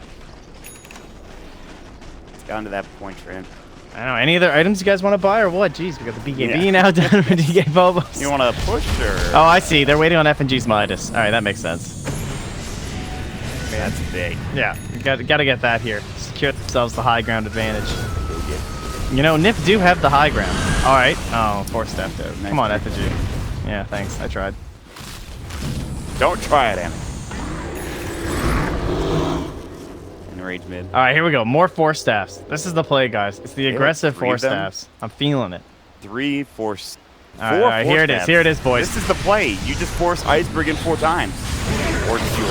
It's gotten to that point, Trent. I don't know. Any other items you guys want to buy or what? Jeez, we got the BKB now down for DK Bobos. You want to push or? Oh, I see. They're waiting on F&G's Midas. All right, that makes sense. Okay, that's big. Yeah, got to get that here. Secure themselves the high ground advantage. You know, NiP do have the high ground. All right. Oh, force stepped out. Nice. Come on, F&G. Yeah, thanks. I tried. Don't try it, Annie. Rage mid. All right, here we go. More force staffs. This is the play, guys. It's the aggressive force staffs. I'm feeling it. 3 force. All right, here it is. Here it is, boys. This is the play. You just force Iceberg in 4 times. Or fuel.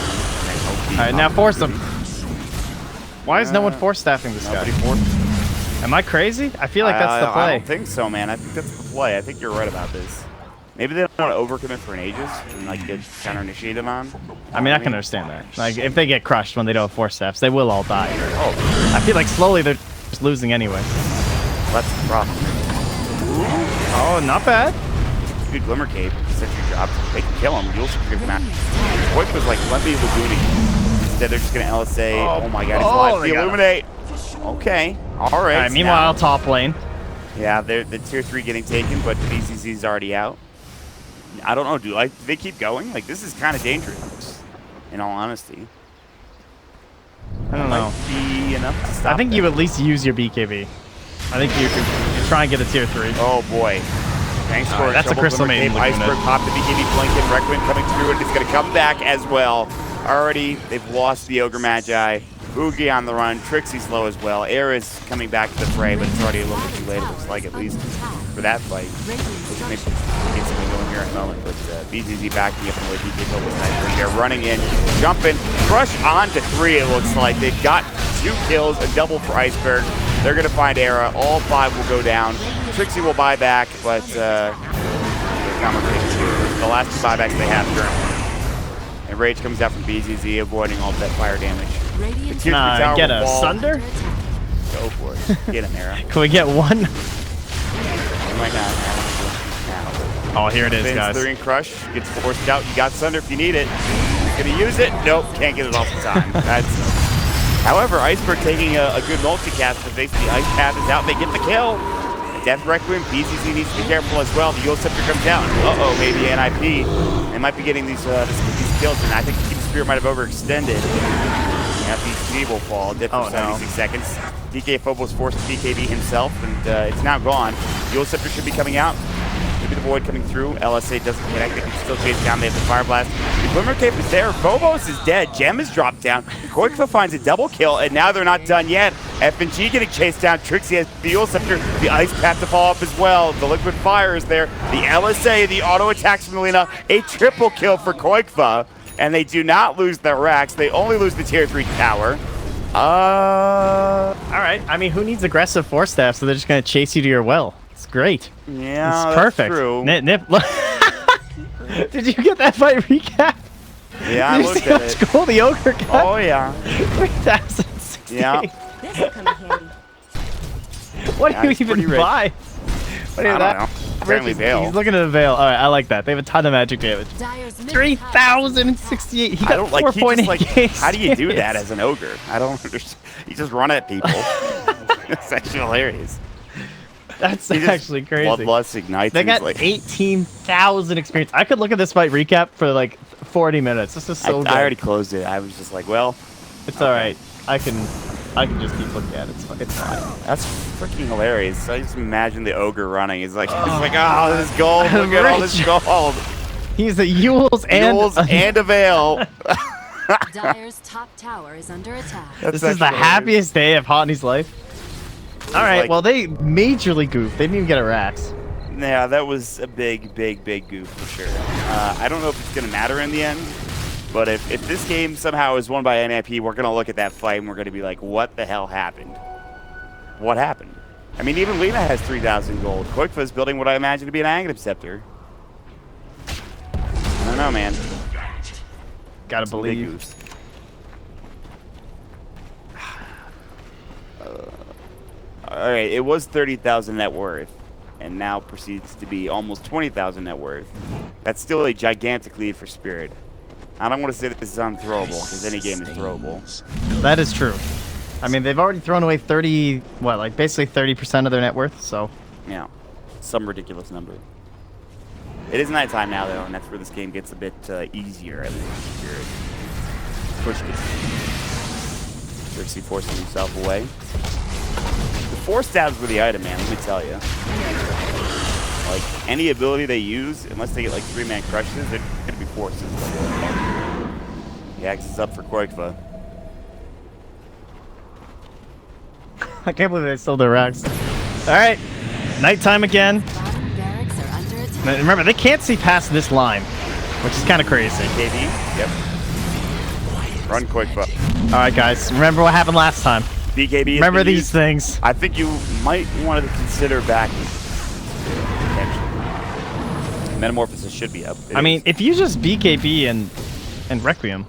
All right, now force them. Why is no one force staffing this guy? Am I crazy? I feel like that's the play. I don't think so, man. I think that's the play. I think you're right about this. Maybe they don't want to overcommit for an Aegis and like get counter-initiated on. I mean, I can understand that. Like, if they get crushed when they don't have force staffs, they will all die. Oh, I feel like slowly they're just losing anyway. That's the problem. Oh, not bad. Good Glimmer Cape. Sentry drops. They can kill him. You'll secure the match. Voice was like, let me Laguni. Instead, they're just going to LSA. Oh my god, he's alive. The Illuminate. Okay. All right. Meanwhile, top lane. Yeah, they're the tier 3 getting taken, but BCC's already out. I don't know, do they keep going? Like, this is kind of dangerous, in all honesty. I don't know. Be enough to stop I think you at least use your BKB. I think you can try and get a tier 3. Oh boy. Thanks for that's a Crystal Maiden. Iceberg popped the BKB Blinken. Requiem coming through, and it's going to come back as well. Already, they've lost the Ogre Magi. Boogie on the run. Trixie's low as well. Air is coming back to the fray, but it's already a little bit too late, it looks like, at least for that fight. Maybe get something going here in a moment, but BZZ backing up in the way DK Bobos nice. They're running in, jumping, crush on to 3, it looks like. They've got 2 kills, a double for Iceberg. They're going to find Era. All 5 will go down. Trixie will buy back, but there's not much they can do. The last 2 buybacks they have currently. And Rage comes out from BZZ, avoiding all of that fire damage. Radiant Tier 3 tower get will a fall. Sunder? under attack. Go for it. Get him, Arrow. Can we get one? Oh my god. Oh, here it is, Vince, guys. 3 and Crush gets forced out. You got Sunder if you need it. Gonna use it? Nope, can't get it off the time. However, Iceberg taking a good multicast, but basically Ice Path is out. They get the kill. Death Requiem, BCC needs to be careful as well. The Yule Scepter comes down. Uh-oh, maybe NiP. They might be getting these kills, and I think Keep Spirit might have overextended. BCC will fall. Dead for 76 seconds. DK Phobos forced to BKB himself, and it's now gone. Yule Scepter should be coming out. Maybe the Void coming through. LSA doesn't connect. They can still chase down. They have the Fire Blast. The Glimmer Cape is there. Phobos is dead. Gem is dropped down. Koikfa finds a double kill, and now they're not done yet. FNG getting chased down. Trixie has the Yule Scepter. The Ice Path to fall up as well. The Liquid Fire is there. The LSA, the auto attacks from Melina. A triple kill for Koikfa. And they do not lose their racks. They only lose the tier 3 tower. All right. I mean, who needs aggressive force staff? So they're just gonna chase you to your well. It's great. Yeah, it's perfect. That's true. Nip. Did you get that fight recap? Yeah, I looked at it. Gold the ogre got? Oh yeah. 3,060. Yeah. This will come in handy. What Yeah, do you it's even pretty rich. buy? What I is don't that? know. Apparently Veil. He's looking at a veil. All right, I like that. They have a ton of magic damage. Dyer's middle 3,068. He I got don't like. 4.8. How do you do that as an ogre? I don't understand. You just run at people. It's actually hilarious. That's He just actually crazy. Bloodlust ignites. They and he's got like, 18,000 experience. I could look at this fight recap for like 40 minutes. This is so good. I already closed it. I was just like, well, It's all right. I can just keep looking at it. It's fine. that's freaking hilarious. I just imagine the ogre running. It's like, oh, this gold. Look at all this Rich. gold. He's the Yules and Jules and a veil. Dyer's top tower is under attack. this is the happiest day of Hotney's life. All right, like- well they majorly goofed. They didn't even get a Rax. Yeah, that was a big goof for sure. I don't know if it's going to matter in the end, but if this game somehow is won by NiP, we're going to look at that fight and we're going to be like, what the hell happened? What happened? I mean, even Lena has 3,000 gold. Koikfa is building what I imagine to be an Aghanim Scepter. I don't know, man. Gotta Some big believe. goofs. All right, it was 30,000 net worth, and now proceeds to be almost 20,000 net worth. That's still a gigantic lead for Spirit. I don't want to say that this is unthrowable, because any game is throwable. That is true. I mean, they've already thrown away basically 30% of their net worth. So Yeah, some ridiculous number. It is nighttime now, though, and that's where this game gets a bit easier, at least for Spirit. Push gets Trixie forcing himself away. The force stabs were the item, man, let me tell you. Like, any ability they use, unless they get like 3-man crushes, they're gonna be forces. The axe is up for Koikfa. I can't believe they stole their Rax. All right, nighttime again. Bottom barracks are under attack. Now, remember, they can't see past this line, which is kind of crazy. KB, yep. Run Koikfa. All right, guys, remember what happened last time. BKB. Remember these things. I think you might want to consider backing. Metamorphosis should be up. I mean, if you just BKB and Requiem,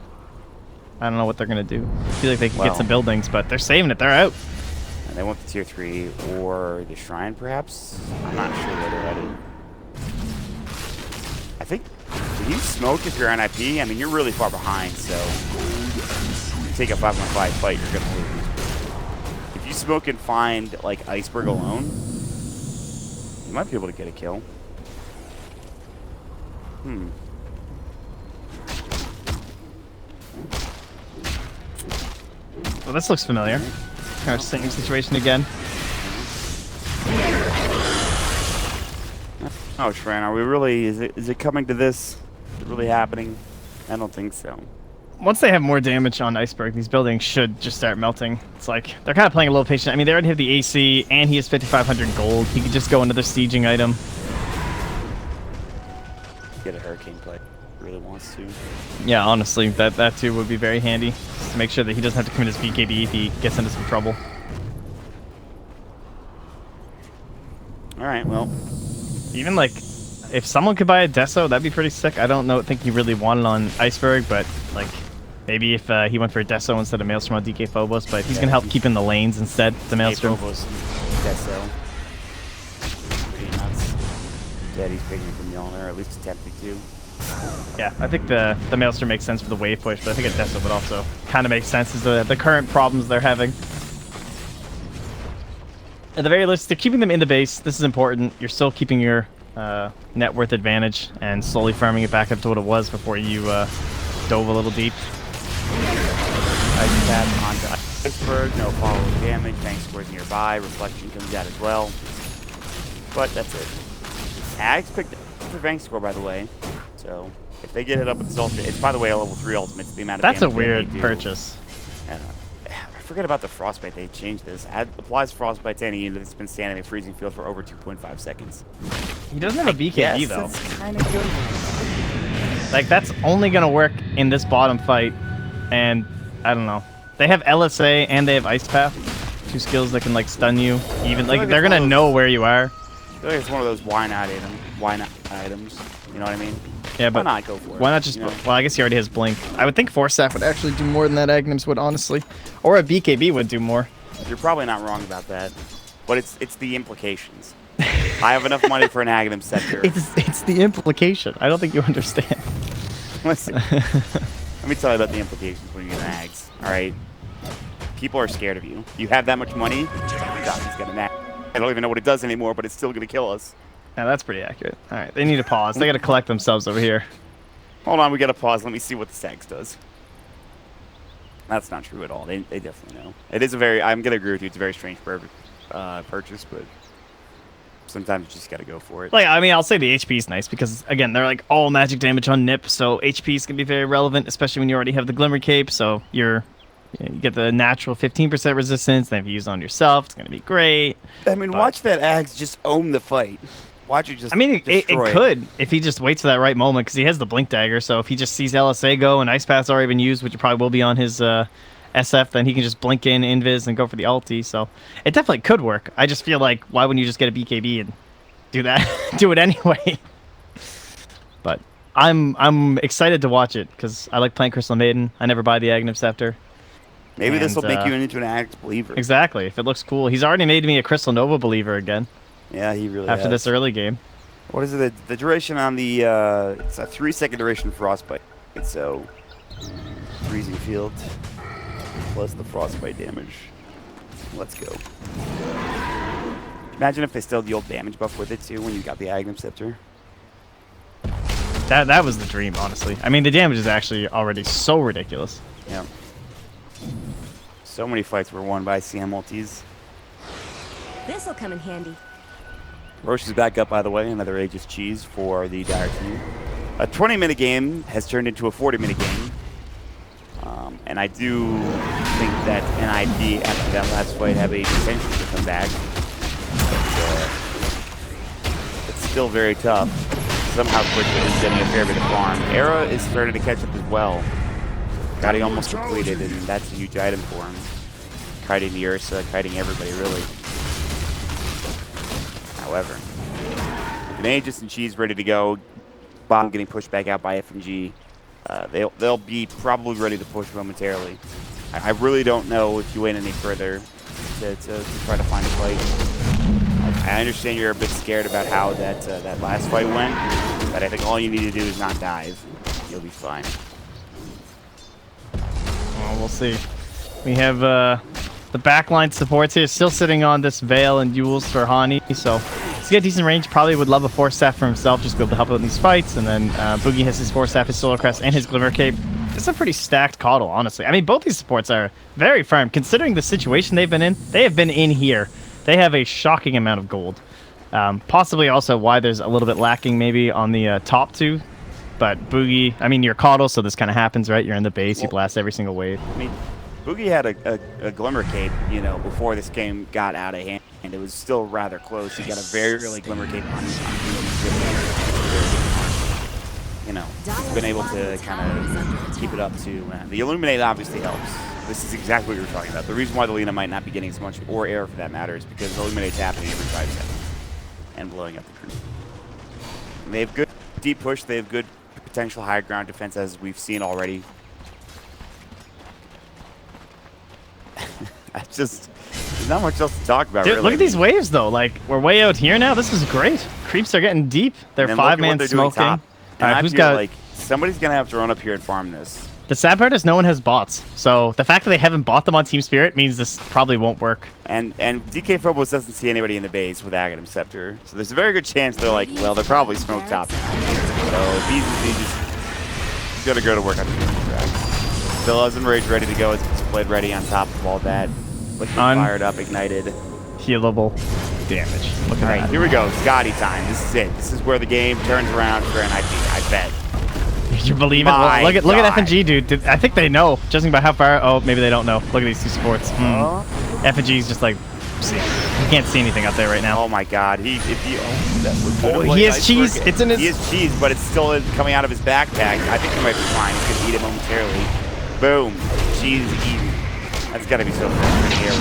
I don't know what they're gonna do. I feel like they can get some buildings, but they're saving it. They're out. And they want the tier 3 or the shrine, perhaps. I'm not sure where they're headed. I think. Can you smoke if you're NiP? I mean, you're really far behind, so you take a 5-on-5 fight, you're gonna lose. If you smoke and find like Iceberg alone, you might be able to get a kill. Well, this looks familiar. Kind of same situation again. Oh, Shrine, are we really? Is it coming to this? Is it really happening? I don't think so. Once they have more damage on Iceberg, these buildings should just start melting. It's like they're kind of playing a little patient. I mean, they already have the AC, and he has 5,500 gold. He could just go another sieging item. Get a Hurricane play. Really wants to. Yeah, honestly, that too would be very handy. Just to make sure that he doesn't have to commit his BKB if he gets into some trouble. All right, well. Even like, if someone could buy a Deso, that'd be pretty sick. I don't think you really want it on Iceberg, but like, Maybe if he went for a Deso instead of Maelstrom on DK Phobos, but he's going to help keep in the lanes instead, the Maelstrom. Phobos and Deso. Pretty nuts. Yeah, he's picking from Mjolnir, or at least attempting to. Yeah, I think the Maelstrom makes sense for the wave push, but I think a Deso would also kind of make sense as the current problems they're having. At the very least, they're keeping them in the base. This is important. You're still keeping your net worth advantage and slowly farming it back up to what it was before you dove a little deep. Ice Path onto Iceberg, no follow damage, tank scores nearby, Reflection comes out as well. But that's it. Ags picked up for Vank score, by the way. So if they get hit up with this ultimate, it's by the way a level 3 ultimate. It's the amount of That's a damage weird they do. purchase. I forget about the frostbite. They changed this. Applies frostbite to any unit that's been standing in a freezing field for over 2.5 seconds. He doesn't have a BKB Yes, though. that's kind of good. Like that's only gonna work in this bottom fight, and I don't know. They have LSA and they have Ice Path, 2 skills that can like stun you. Even like they're gonna know where you are. I feel like it's one of those why not items. You know what I mean? Yeah, but why not go for it? Why not just? You know? Well, I guess he already has Blink. I would think Force Staff would actually do more than that Aghanim's would, honestly, or a BKB would do more. You're probably not wrong about that, but it's the implications. I have enough money for an Aghanim Scepter. It's the implication. I don't think you understand. Listen, let me tell you about the implications when you get an Ags. All right, people are scared of you. You have that much money. God, he's got an Ag. I don't even know what it does anymore, but it's still gonna kill us. Yeah, that's pretty accurate. All right, they need to pause. They got to collect themselves over here. Hold on, we gotta pause. Let me see what the Sags does. That's not true at all. They definitely know. It is a very. I'm gonna agree with you. It's a very strange purchase, but sometimes you just gotta go for it. Like, I mean, I'll say the HP is nice because again, they're like all magic damage on NiP, so HP is gonna be very relevant, especially when you already have the Glimmer Cape. So you get the natural 15% resistance. Then if you use it on yourself, it's gonna be great. I mean, watch that Ags just own the fight. Watch it just. I mean, it destroy could if he just waits for that right moment because he has the Blink Dagger. So if he just sees LSA go and Ice Path's already been used, which it probably will be on his SF, then he can just blink in, invis, and go for the ulti. So it definitely could work. I just feel like why wouldn't you just get a BKB and do that? Do it anyway. But I'm excited to watch it because I like playing Crystal Maiden. I never buy the Aghanim Scepter. Maybe this will make you into an Ags believer. Exactly. If it looks cool, he's already made me a Crystal Nova believer again. Yeah, he really after has. this early game. What is it? The duration on the it's a 3-second duration frostbite. So freezing field plus the frostbite damage. Let's go. Imagine if they still had the old damage buff with it too when you got the Aghanim Scepter. That was the dream, honestly. I mean, the damage is actually already so ridiculous. Yeah. So many fights were won by CM ultis. This'll come in handy. Roche is back up, by the way. Another Aegis cheese for the Dire team. A 20-minute game has turned into a 40-minute game. And I do think that NiP, after that last fight, have a potential to come back. But, it's still very tough. Somehow quickly is getting a fair bit of farm. Era is starting to catch up as well. Got he almost completed, and that's a huge item for him. Kiting the Ursa, kiting everybody, really. However, with Aegis and Cheese ready to go, Bomb getting pushed back out by FMG, they'll be probably ready to push momentarily. I really don't know if you wait any further to try to find a fight. I understand you're a bit scared about how that last fight went, but I think all you need to do is not dive. You'll be fine. Well, we'll see. We have the backline supports here still sitting on this Veil and Yules for Hani, so to get decent range, probably would love a Force Staff for himself, just to be able to help out in these fights, and then Boogie has his Force Staff, his Solar Crest, and his Glimmer Cape. It's a pretty stacked Coddle, honestly. I mean, both these supports are very firm. Considering the situation they've been in, they have been in here. They have a shocking amount of gold. Possibly also why there's a little bit lacking maybe on the top two. But Boogie, I mean, you're Coddle, so this kind of happens, right? You're in the base, you blast every single wave. I mean, Boogie had a Glimmer Cape, you know, before this game got out of hand, and it was still rather close. He got a very early Glimmer Cape on you know, he's been able to kind of keep it up too. The Illuminate obviously helps. This is exactly what you were talking about. The reason why the Lina might not be getting as much, or air for that matter, is because the Illuminate's happening every 5 seconds and blowing up the crew. And they have good deep push. They have good potential high ground defense, as we've seen already. just there's not much else to talk about. Dude, really. look at these waves though. Like we're way out here now. This is great. Creeps are getting deep. They're And then look at what 5-man they're doing smoking. top. All And right, I who's feel got? like somebody's gonna have to run up here and farm this. The sad part is no one has bots. So the fact that they haven't bought them on Team Spirit means this probably won't work. And DK Phobos doesn't see anybody in the base with Aghanim Scepter, so there's a very good chance they're like, well, they're probably smoke top. So BZZ just gonna go to work on the track. Still has Enrage ready to go. It's played ready on top of all that. Looking fired up, ignited. Healable damage. Look at All right, that. here we go. Scotty time. This is it. This is where the game turns around for NiP. I bet. You believe it? My Look at God. FNG, dude. I think they know, judging by how far. Oh, maybe they don't know. Look at these two sports. FNG's just like, you can't see anything out there right now. Oh my God. He He has cheese. It's in his. He has cheese, but it's still coming out of his backpack. I think he might be fine. He's gonna eat it momentarily. Boom. Cheese eaten. That's gotta be so frustrating here.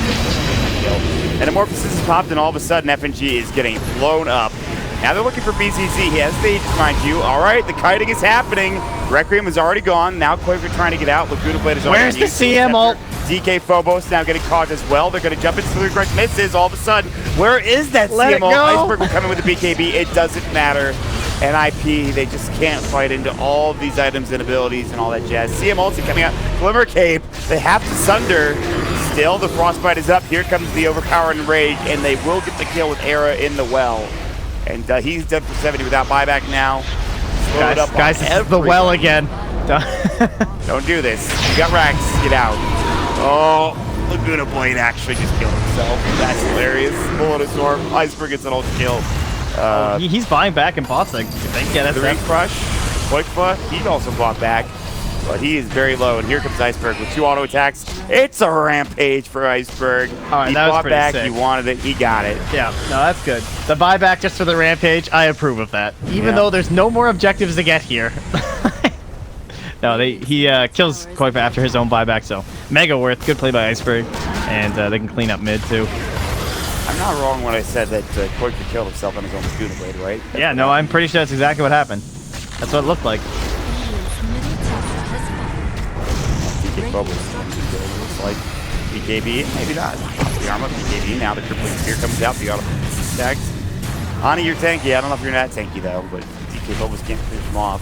And Amorphosis is popped, and all of a sudden FNG is getting blown up. Now they're looking for BZZ. He has stage, mind you. All right, the kiting is happening. Requiem is already gone. Now Quaker trying to get out. Laguna Blade is already Where's the CM ult? DK Phobos now getting caught as well. They're going to jump into the correct misses. All of a sudden, where is that Let CM it ult? go. Iceberg will come in with the BKB. It doesn't matter. NiP, they just can't fight into all of these items and abilities and all that jazz. CM ulti coming out. Glimmer Cape. They have to sunder. Still, the Frostbite is up. Here comes the Overpower and Rage, and they will get the kill with Era in the well. And he's dead for 70 without buyback now. Guys, this is the well again. Don't do this. You got Rax. Get out. Oh, Laguna Blade actually just killed himself. That's hilarious. Bullet of Storm. Iceberg gets an ult kill. He's buying back in bots. Like, yeah, that's The Ring Crush. Quickfa, he also bought back. But he is very low, and here comes Iceberg with 2 auto attacks. It's a rampage for Iceberg. All right, he that was bought pretty back, sick. he wanted it, he got it. Yeah, no, that's good. The buyback just for the rampage, I approve of that. Even though there's no more objectives to get here. No, he kills Koifa after his own buyback, so mega worth. Good play by Iceberg, and they can clean up mid too. I'm not wrong when I said that Koifa killed himself on his own Laguna Blade, right? Yeah, no, I'm pretty sure that's exactly what happened. That's what it looked like. DK Phobos. Looks like BKB, maybe not. The armor BKB, now the crippling spear comes out, the auto attacks. Ani, you're tanky. I don't know if you're not tanky though, but DK Phobos can't finish him off.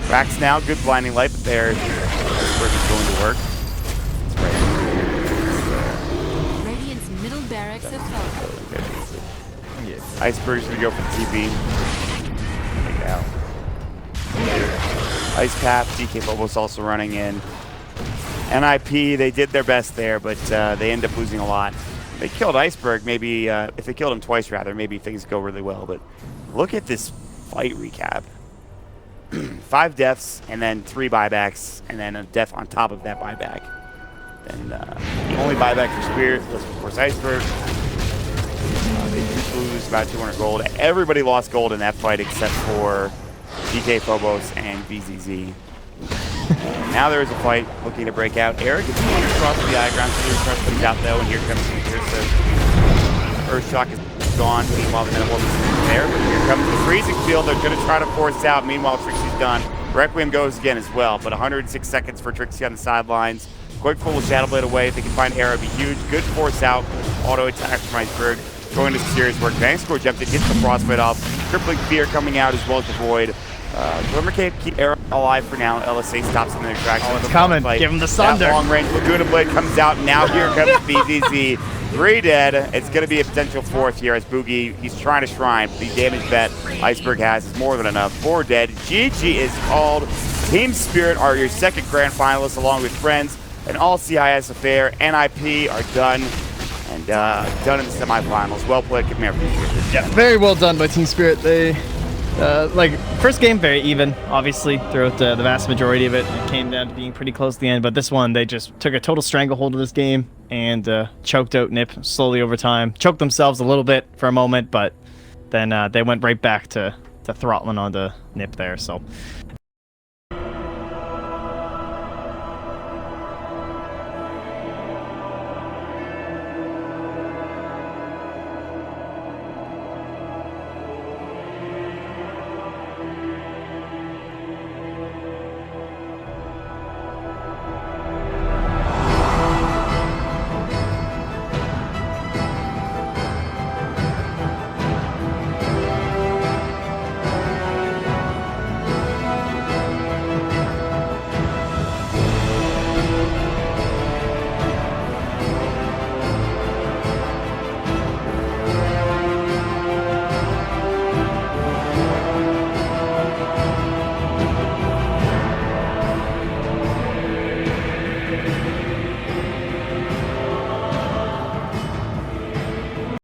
Rax now, good blinding light, but there, Iceberg is going to work. Radiant's middle barracks have fallen. Iceberg's gonna go for the TP. Take it out. Ice Path, DK Phobos also running in. NiP, they did their best there, but they end up losing a lot. They killed Iceberg, maybe, if they killed him twice rather, maybe things go really well, but look at this fight recap. 5 deaths, and then 3 buybacks, and then a death on top of that buyback. And the only buyback for Spirit was, of course, Iceberg. They did lose about 200 gold. Everybody lost gold in that fight except for DK Phobos and BZZ. Now there is a fight looking to break out. Eric gets one across the diagram. Crush comes out though, and here comes Earthshock is gone. Meanwhile, the Metamorph is there, but here comes the freezing field. They're going to try to force out. Meanwhile, Trixie's done. Requiem goes again as well, but 106 seconds for Trixie on the sidelines. Quite full of Shadow Blade away. If they can find Era, it'd be huge. Good force out. Auto attack from Iceberg. Going to serious work. Vangscore jumped in, gets the Frostbite off. Crippling Fear coming out as well as the Void. Glimmer Cape keep Era alive for now. LSA stops in their tracks. Oh, it's coming. Give him the Sunder. That long range Laguna Blade comes out. Now here comes BZZ. 3 dead. It's going to be a potential 4th here as Boogie, he's trying to shrine. The damage bet Iceberg has is more than enough. 4 dead. GG is called. Team Spirit are your 2nd grand finalists along with Friends. An all CIS affair. NiP are done. And done in the semifinals. Well played. Give me everything. Yeah, very well done by Team Spirit. They, first game very even, obviously, throughout the vast majority of it. It came down to being pretty close at the end, but this one, they just took a total stranglehold of this game and choked out NiP slowly over time. Choked themselves a little bit for a moment, but then they went right back to throttling onto NiP there. So